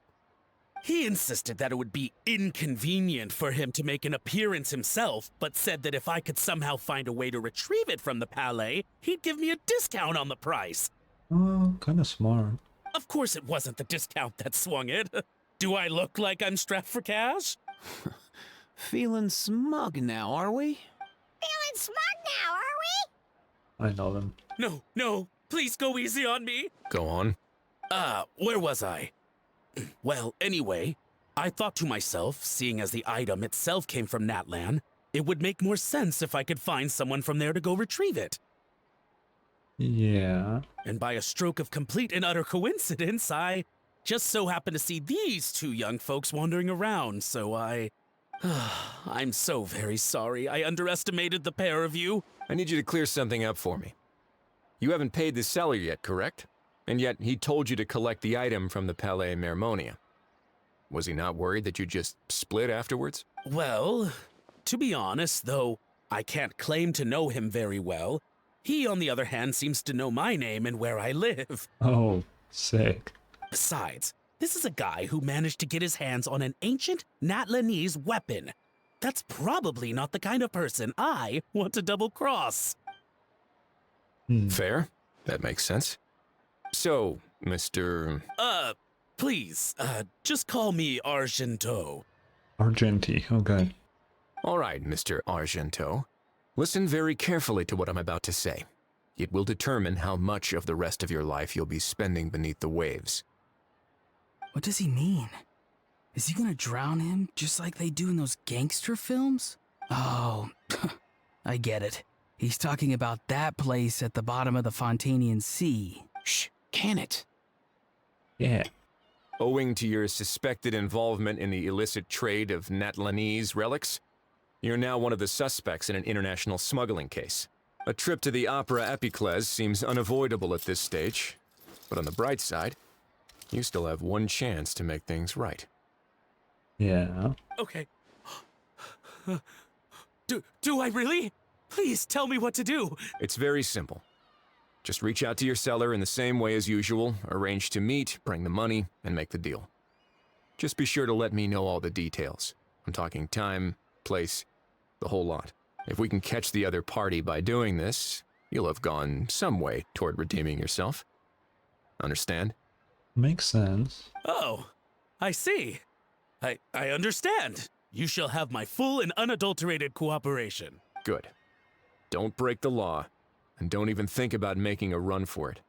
S12: He insisted that it would be inconvenient for him to make an appearance himself, but said that if I could somehow find a way to retrieve it from the Palais, he'd give me a discount on the price.
S2: Oh, kind of smart.
S12: Of course it wasn't the discount that swung it. Do I look like I'm strapped for cash?
S8: Feeling smug now, are we?
S1: Feeling smart now, are we?
S2: I know them.
S12: No, please go easy on me.
S10: Go on.
S12: Where was I? Well, anyway, I thought to myself, seeing as the item itself came from Natlan, it would make more sense if I could find someone from there to go retrieve it.
S2: Yeah.
S12: And by a stroke of complete and utter coincidence, I just so happened to see these two young folks wandering around, so I'm so very sorry. I underestimated the pair of you.
S10: I need you to clear something up for me. You haven't paid the seller yet, correct? And yet he told you to collect the item from the Palais Mermonia. Was he not worried that you just split afterwards?
S12: Well, to be honest, though I can't claim to know him very well, he, on the other hand, seems to know my name and where I live.
S2: Oh, sick.
S12: Besides, this is a guy who managed to get his hands on an ancient Natlanese weapon. That's probably not the kind of person I want to double-cross.
S10: Fair. That makes sense. So, Mr.
S12: Please, just call me Argento.
S2: Argenti, okay.
S10: All right, Mr. Argento. Listen very carefully to what I'm about to say. It will determine how much of the rest of your life you'll be spending beneath the waves.
S7: What does he mean? Is he gonna drown him just like they do in those gangster films? Oh, I get it. He's talking about that place at the bottom of the Fontainian Sea.
S8: Shh, can it?
S2: Yeah.
S10: Owing to your suspected involvement in the illicit trade of Natlanese relics, you're now one of the suspects in an international smuggling case. A trip to the Opera Epiclese seems unavoidable at this stage, but on the bright side, you still have one chance to make things right.
S2: Yeah.
S12: Okay. Do I really? Please tell me what to do.
S10: It's very simple. Just reach out to your seller in the same way as usual, arrange to meet, bring the money, and make the deal. Just be sure to let me know all the details. I'm talking time, place, the whole lot. If we can catch the other party by doing this, you'll have gone some way toward redeeming yourself. Understand?
S2: Makes sense.
S12: Oh, I see. I understand. You shall have my full and unadulterated cooperation.
S10: Good. Don't break the law, and don't even think about making a run for it.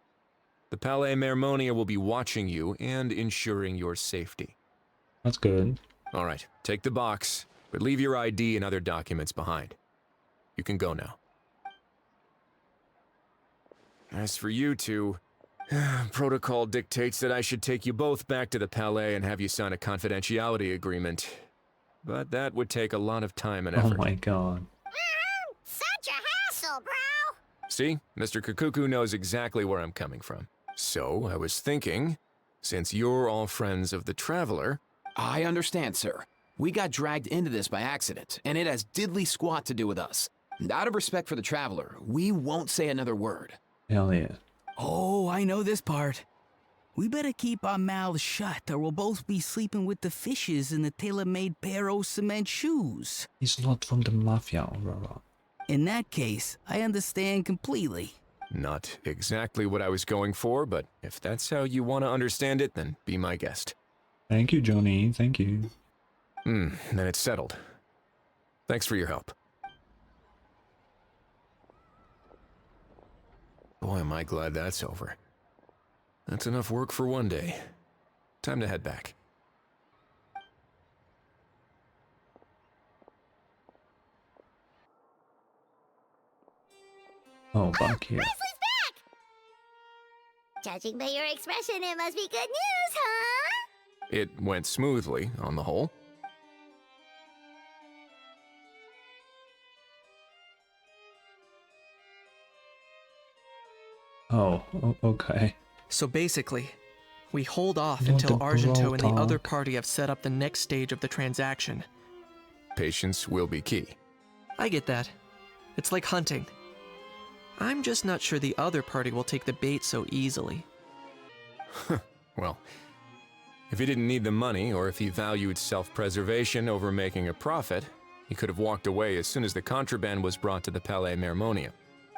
S10: The Palais Mermonia will be watching you and ensuring your safety.
S2: That's good.
S10: All right, take the box, but leave your ID and other documents behind. You can go now. As for you two, protocol dictates that I should take you both back to the Palais and have you sign a confidentiality agreement. But that would take a lot of time and effort.
S2: Oh my god.
S1: Such a hassle, bro!
S10: See, Mr. Kakuku knows exactly where I'm coming from. So, I was thinking, since you're all friends of the Traveler...
S8: I understand, sir. We got dragged into this by accident, and it has diddly squat to do with us. And out of respect for the Traveler, we won't say another word.
S2: Hell yeah.
S7: Oh, I know this part. We better keep our mouths shut or we'll both be sleeping with the fishes in the tailor-made pair of cement shoes.
S2: He's not from the Mafia, Aurora.
S7: In that case, I understand completely.
S10: Not exactly what I was going for, but if that's how you want to understand it, then be my guest.
S2: Thank you, Johnny. Thank you.
S10: Then it's settled. Thanks for your help. Boy, am I glad that's over. That's enough work for one day. Time to head back.
S2: Oh, back here.
S1: Leslie's back! Judging by your expression, it must be good news, huh?
S10: It went smoothly, on the whole.
S2: Oh, okay.
S3: So basically, we hold off
S2: Not
S3: until
S2: the
S3: Argento and the
S2: brawl
S3: other
S2: talk.
S3: party have set up the next stage of the transaction.
S10: Patience will be key.
S3: I get that. It's like hunting. I'm just not sure the other party will take the bait so easily.
S10: Well, if he didn't need the money, or if he valued self-preservation over making a profit, he could have walked away as soon as the contraband was brought to the Palais Mermonia.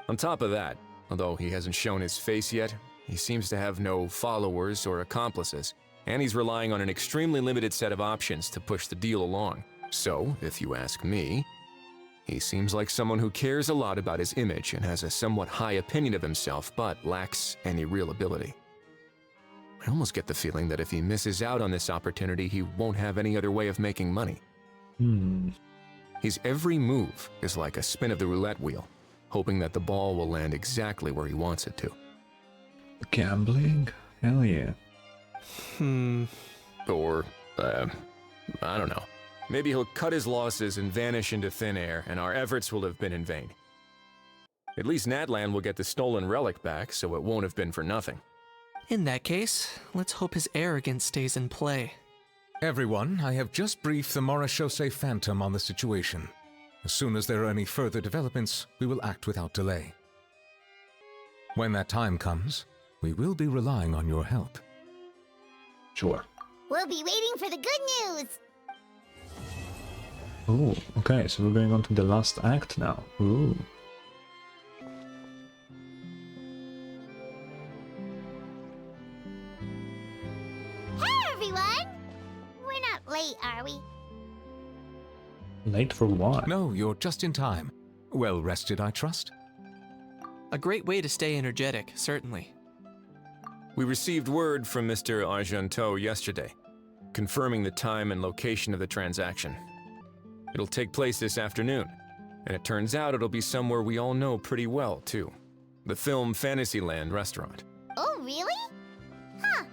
S10: On top of that, although he hasn't shown his face yet, he seems to have no followers or accomplices, and he's relying on an extremely limited set of options to push the deal along. So, if you ask me, he seems like someone who cares a lot about his image and has a somewhat high opinion of himself, but lacks any real ability. I almost get the feeling that if he misses out on this opportunity, he won't have any other way of making money. His every move is like a spin of the roulette wheel, hoping that the ball will land exactly where he wants it to.
S2: Gambling? Hell yeah.
S10: Or, I don't know. Maybe he'll cut his losses and vanish into thin air, and our efforts will have been in vain. At least Natlan will get the stolen relic back, so it won't have been for nothing.
S3: In that case, let's hope his arrogance stays in play.
S9: Everyone, I have just briefed the Morishose Phantom on the situation. As soon as there are any further developments, we will act without delay. When that time comes, we will be relying on your help.
S2: Sure.
S1: We'll be waiting for the good news.
S2: Oh, okay, so we're going on to the last act now. Ooh.
S1: Hey, everyone! We're not late, are we?
S2: Late for what?
S9: No, you're just in time. Well rested, I trust?
S3: A great way to stay energetic, certainly.
S10: We received word from Mr. Argento yesterday, confirming the time and location of the transaction. It'll take place this afternoon, and it turns out it'll be somewhere we all know pretty well, too. The Film Fantasyland restaurant.
S1: Oh, really? Huh.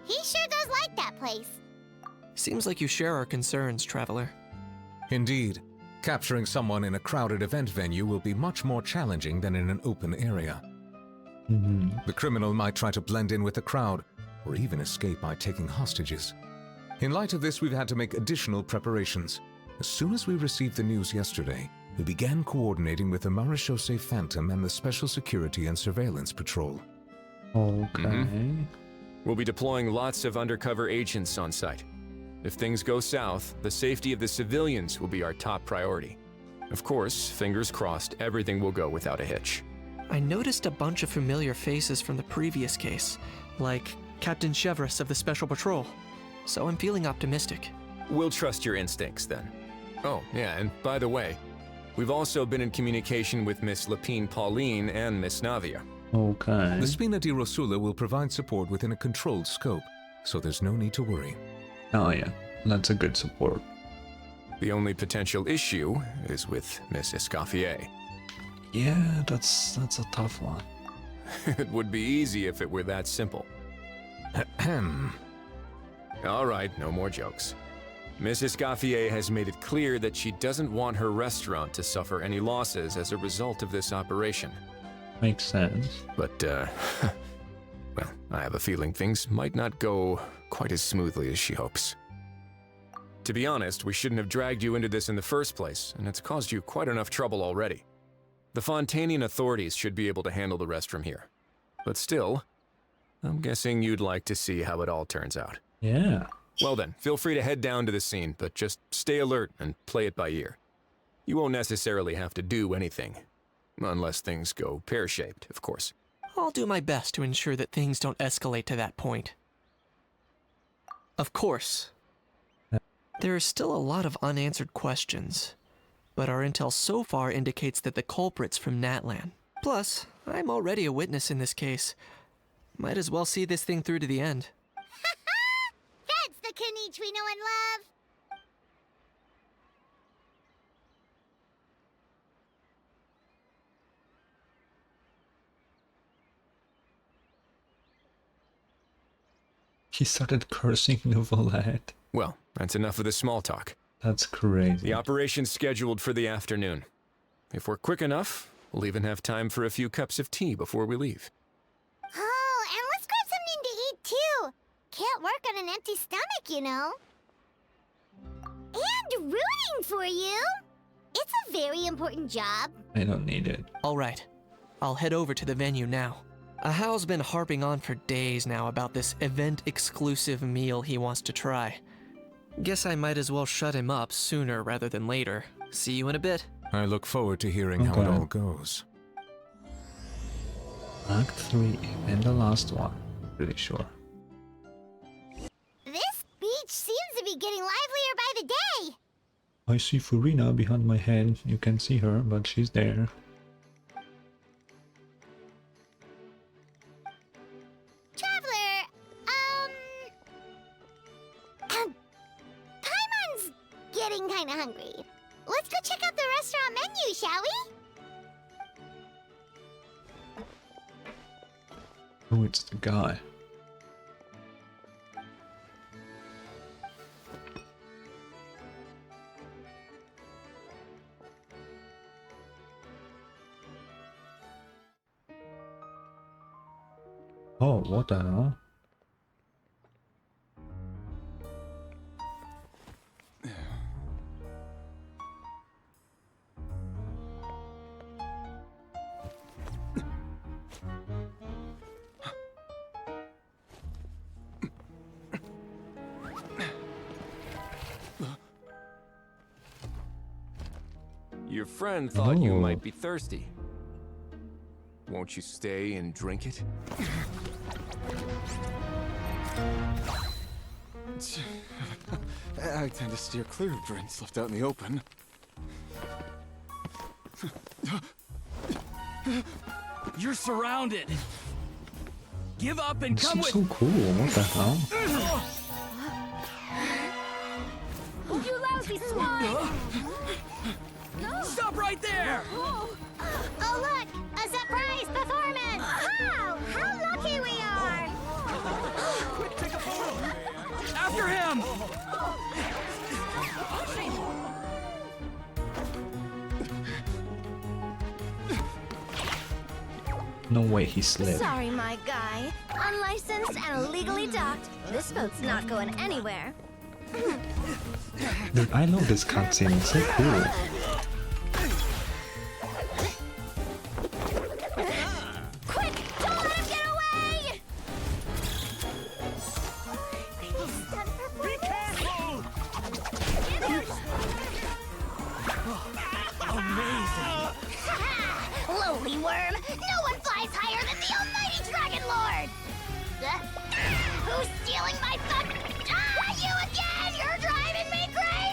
S1: He sure does like that place.
S3: Seems like you share our concerns, Traveler.
S9: Indeed. Capturing someone in a crowded event venue will be much more challenging than in an open area. The criminal might try to blend in with the crowd, or even escape by taking hostages. In light of this, we've had to make additional preparations. As soon as we received the news yesterday, we began coordinating with the Marechaussee Phantom and the Special Security and Surveillance Patrol.
S2: Okay.
S10: We'll be deploying lots of undercover agents on site. If things go south, the safety of the civilians will be our top priority. Of course, fingers crossed, everything will go without a hitch.
S3: I noticed a bunch of familiar faces from the previous case, like Captain Chevrolet of the Special Patrol, so I'm feeling optimistic.
S10: We'll trust your instincts then. Oh, yeah, and by the way, we've also been in communication with Miss Lapine Pauline and Miss Navia.
S2: Okay.
S9: The Spina di Rosula will provide support within a controlled scope, so there's no need to worry.
S2: Oh yeah, that's a good support.
S10: The only potential issue is with Miss Escoffier.
S2: Yeah, that's a tough one.
S10: It would be easy if it were that simple. All right, no more jokes. Miss Escoffier has made it clear that she doesn't want her restaurant to suffer any losses as a result of this operation.
S2: Makes sense.
S10: But, well, I have a feeling things might not go quite as smoothly as she hopes. To be honest, we shouldn't have dragged you into this in the first place, and it's caused you quite enough trouble already. The Fontainian authorities should be able to handle the rest from here. But still, I'm guessing you'd like to see how it all turns out.
S2: Yeah.
S10: Well then, feel free to head down to the scene, but just stay alert and play it by ear. You won't necessarily have to do anything. Unless things go pear-shaped, of course.
S3: I'll do my best to ensure that things don't escalate to that point. Of course. There are still a lot of unanswered questions, but our intel so far indicates that the culprit's from Natlan. Plus, I'm already a witness in this case. Might as well see this thing through to the end.
S1: That's the Kenichi we know and love!
S2: He started cursing Nouvelette.
S10: Well, that's enough of the small talk.
S2: That's crazy.
S10: The operation's scheduled for the afternoon. If we're quick enough, we'll even have time for a few cups of tea before we leave.
S1: Oh, and let's grab something to eat too. Can't work on an empty stomach, you know. And rooting for you. It's a very important job.
S2: I don't need it.
S3: All right, I'll head over to the venue now. Ahao's been harping on for days now about this event-exclusive meal he wants to try. Guess I might as well shut him up sooner rather than later. See you in a bit.
S9: I look forward to hearing how it all goes.
S2: Act 3 and the last one. Pretty sure.
S1: This beach seems to be getting livelier by the day.
S2: I see Furina behind my head. You can see her, but she's there.
S1: Traveler, Paimon's getting kinda hungry. Let's go check out the restaurant menu, shall we?
S2: Oh, it's the guy. Oh, what the hell?
S10: Your friend thought you
S2: Oh.
S10: might be thirsty. Won't you stay and drink it?
S15: I tend to steer clear of drinks left out in the open.
S12: You're surrounded. Give up and
S2: This
S12: come
S2: is
S12: with.
S2: so cool. What the hell?
S5: You lousy swine!
S12: Stop right there!
S1: Oh, look! A surprise performance! Wow! How lucky we are!
S12: Quick, take a photo! After him!
S2: No way he slipped.
S5: Sorry, my guy. Unlicensed and illegally docked. This boat's not going anywhere.
S2: Dude, I love this cutscene. It's so cool.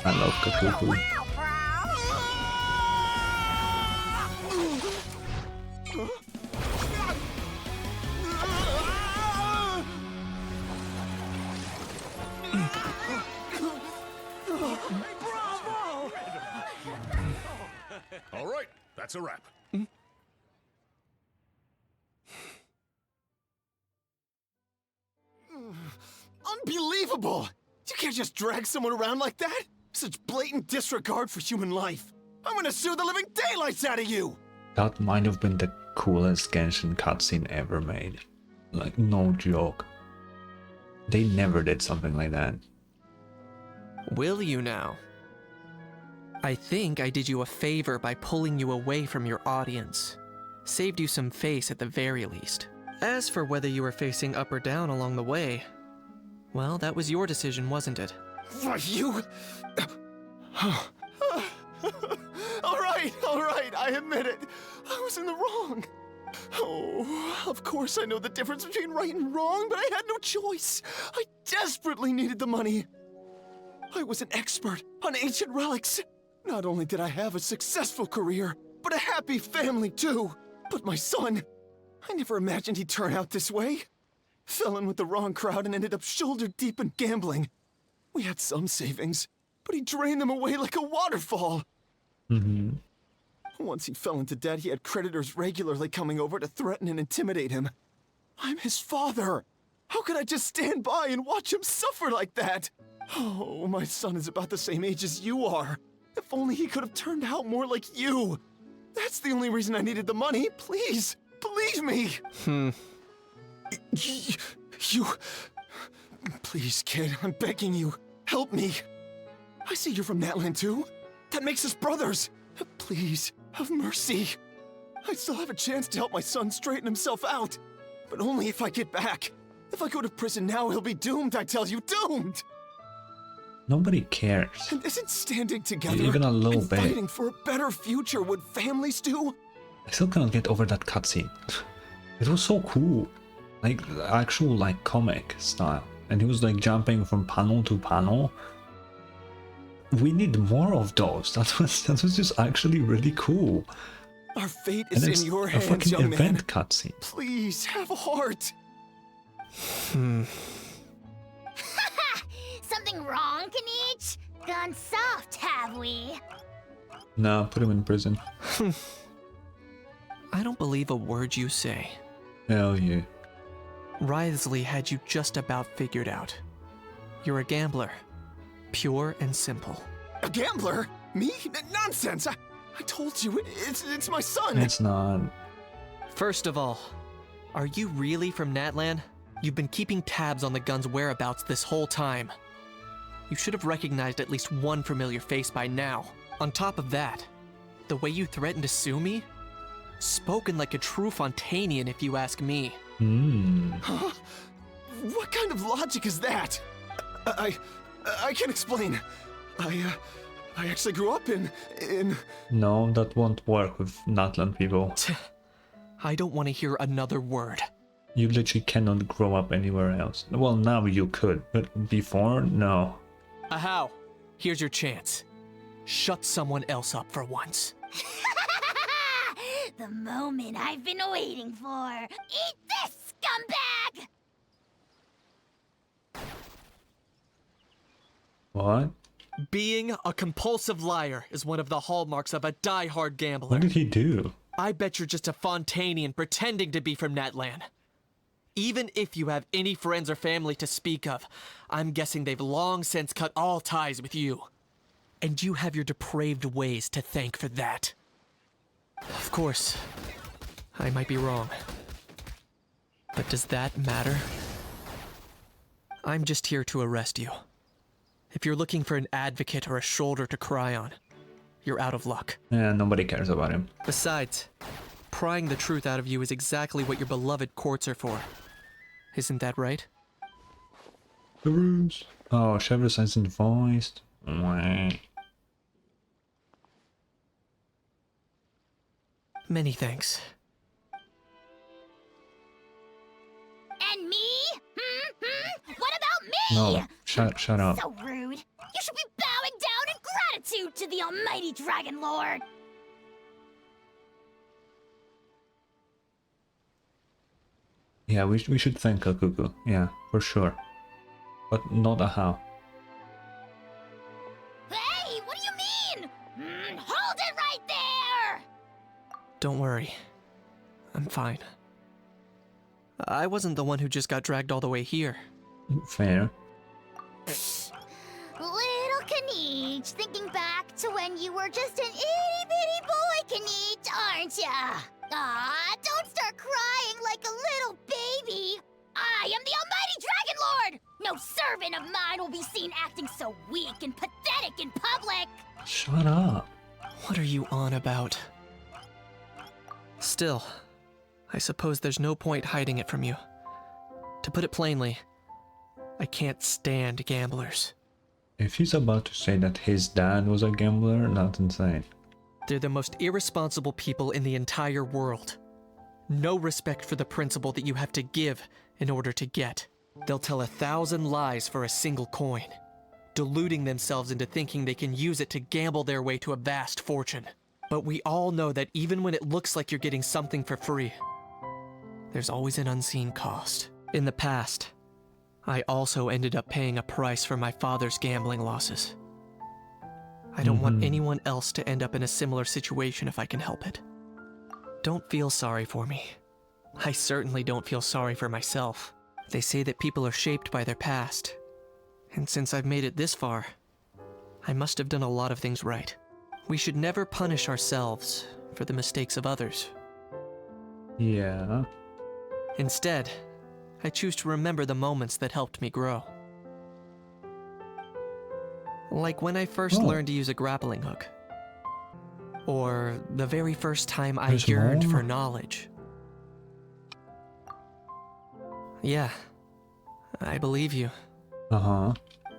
S2: I love Cthulhu.
S16: All right, that's a wrap.
S17: Unbelievable! You can't just drag someone around like that! Such blatant disregard for human life! I'm gonna sue the living daylights out of you!
S2: That might have been the coolest Genshin cutscene ever made. Like, no joke. They never did something like that.
S3: Will you now? I think I did you a favor by pulling you away from your audience. Saved you some face at the very least. As for whether you were facing up or down along the way, well, that was your decision, wasn't it?
S17: What, you... all right, I admit it. I was in the wrong. Oh, of course I know the difference between right and wrong, but I had no choice. I desperately needed the money. I was an expert on ancient relics. Not only did I have a successful career, but a happy family too. But my son, I never imagined he'd turn out this way. Fell in with the wrong crowd and ended up shoulder deep in gambling. We had some savings, but he drained them away like a waterfall. Once he fell into debt, he had creditors regularly coming over to threaten and intimidate him. I'm his father. How could I just stand by and watch him suffer like that? Oh, my son is about the same age as you are. If only he could have turned out more like you. That's the only reason I needed the money. Please, believe me. You... Please, kid, I'm begging you. Help me. I see you're from Natlan too. That makes us brothers. Please, have mercy. I still have a chance to help my son straighten himself out. But only if I get back. If I go to prison now, he'll be doomed, I tell you, doomed!
S2: Nobody cares.
S17: And isn't standing together
S2: Even a little
S17: and
S2: bit.
S17: fighting for a better future what families do?
S2: I still cannot get over that cutscene. It was so cool. Like, actual, like, comic style. And he was, like, jumping from panel to panel. We need more of those. That was just actually really cool.
S17: Our fate
S2: And
S17: is
S2: it's
S17: in your
S2: a
S17: hands,
S2: fucking
S17: young man.
S2: event cutscene.
S17: Please, have a heart.
S1: Something wrong, Kanich? Gone soft, have we?
S2: Nah, put him in prison.
S3: I don't believe a word you say.
S2: Hell yeah.
S3: Wriothesley had you just about figured out. You're a gambler. Pure and simple.
S17: A gambler? Me? Nonsense! I told you, it's my son!
S2: It's not.
S3: First of all, are you really from Natlan? You've been keeping tabs on the gun's whereabouts this whole time. You should have recognized at least one familiar face by now. On top of that, the way you threatened to sue me? Spoken like a true Fontainian, if you ask me.
S17: Huh? What kind of logic is that? I can't explain. I actually grew up in...
S2: No, that won't work with Natlan people.
S3: I don't want to hear another word.
S2: You literally cannot grow up anywhere else. Well, now you could, but before, no.
S3: Ahau, here's your chance. Shut someone else up for once.
S1: The moment I've been waiting for. Eat this, scumbag!
S2: What?
S3: Being a compulsive liar is one of the hallmarks of a die-hard gambler.
S2: What did he do?
S3: I bet you're just a Fontainian pretending to be from Natlan. Even if you have any friends or family to speak of, I'm guessing they've long since cut all ties with you. And you have your depraved ways to thank for that. Of course, I might be wrong. But does that matter? I'm just here to arrest you. If you're looking for an advocate or a shoulder to cry on, you're out of luck.
S2: Yeah, nobody cares about him.
S3: Besides, prying the truth out of you is exactly what your beloved courts are for. Isn't that right?
S2: Bruce. Oh, Chevrolet isn't voiced.
S3: Many thanks.
S1: And me? What about me?
S2: No, shut up.
S1: So rude. You should be bowing down and
S11: almighty Dragon Lord!
S2: Yeah, we should thank Kakuku. Yeah, for sure. But not a how.
S11: Hey, what do you mean? Hold it right there!
S3: Don't worry. I'm fine. I wasn't the one who just got dragged all the way here.
S2: Fair.
S1: Little Knight, thinking back to when you were just an itty-bitty boy, Knight, aren't ya? Aw, don't start crying like a little baby.
S11: I am the almighty Dragon Lord! No servant of mine will be seen acting so weak and pathetic in public!
S2: Shut up.
S3: What are you on about? Still, I suppose there's no point hiding it from you. To put it plainly, I can't stand gamblers.
S2: If he's about to say that his dad was a gambler, that's insane.
S3: They're the most irresponsible people in the entire world. No respect for the principle that you have to give in order to get. They'll tell 1,000 lies for a single coin, deluding themselves into thinking they can use it to gamble their way to a vast fortune. But we all know that even when it looks like you're getting something for free, there's always an unseen cost. In the past, I also ended up paying a price for my father's gambling losses. I don't want anyone else to end up in a similar situation if I can help it. Don't feel sorry for me. I certainly don't feel sorry for myself. They say that people are shaped by their past. And since I've made it this far, I must have done a lot of things right. We should never punish ourselves for the mistakes of others.
S2: Yeah.
S3: Instead, I choose to remember the moments that helped me grow. Like when I first learned to use a grappling hook. Or the very first time I yearned for knowledge. Yeah, I believe you.
S2: Uh-huh.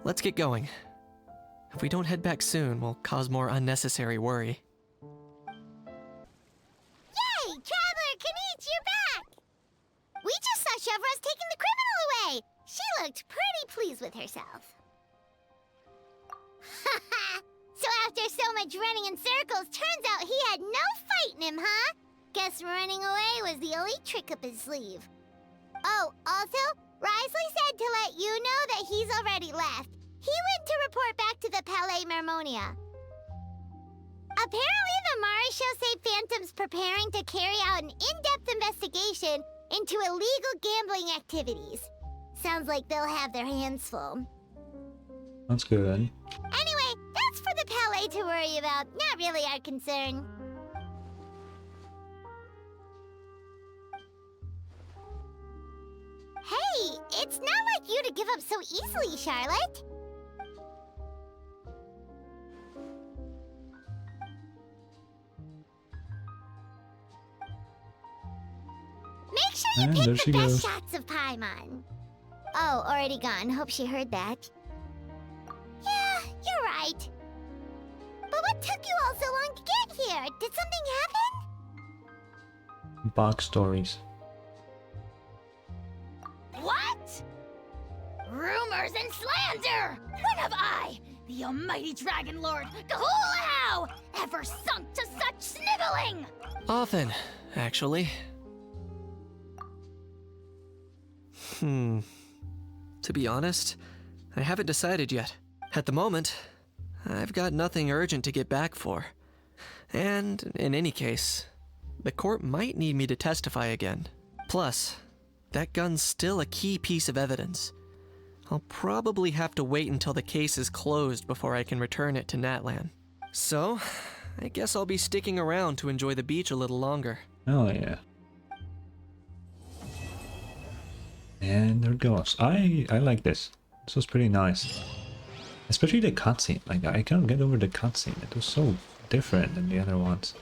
S3: Let's get going. If we don't head back soon, we'll cause more unnecessary worry.
S1: Yay! Traveler Knight, you're back! We just saw Chevro's taking the criminal away. She looked pretty pleased with herself. So after so much running in circles, turns out he had no fight in him, huh? Guess running away was the only trick up his sleeve. Oh, also, Risley said to let you know that he's already left. He went to report back to the Palais Mermonia. Apparently, the Mari show say Phantom's preparing to carry out an in-depth investigation into illegal gambling activities. Sounds like they'll have their hands full.
S2: That's good.
S1: Anyway, that's for the Palais to worry about, not really our concern. Hey, it's not like you to give up so easily, Charlotte. Make sure you pick the best shots of Paimon. Oh, already gone. Hope she heard that. Yeah, you're right. But what took you all so long to get here? Did something happen?
S2: Backstories.
S11: What? Rumors and slander! When have I, the almighty Dragon Lord, Kahulahau, ever sunk to such sniveling?
S3: Often, actually. To be honest, I haven't decided yet. At the moment, I've got nothing urgent to get back for. And, in any case, the court might need me to testify again. Plus, that gun's still a key piece of evidence. I'll probably have to wait until the case is closed before I can return it to Natlan. So, I guess I'll be sticking around to enjoy the beach a little longer.
S2: Oh yeah. And there it goes. I like this. This was pretty nice. Especially the cutscene. Like, I can't get over the cutscene. It was so different than the other ones.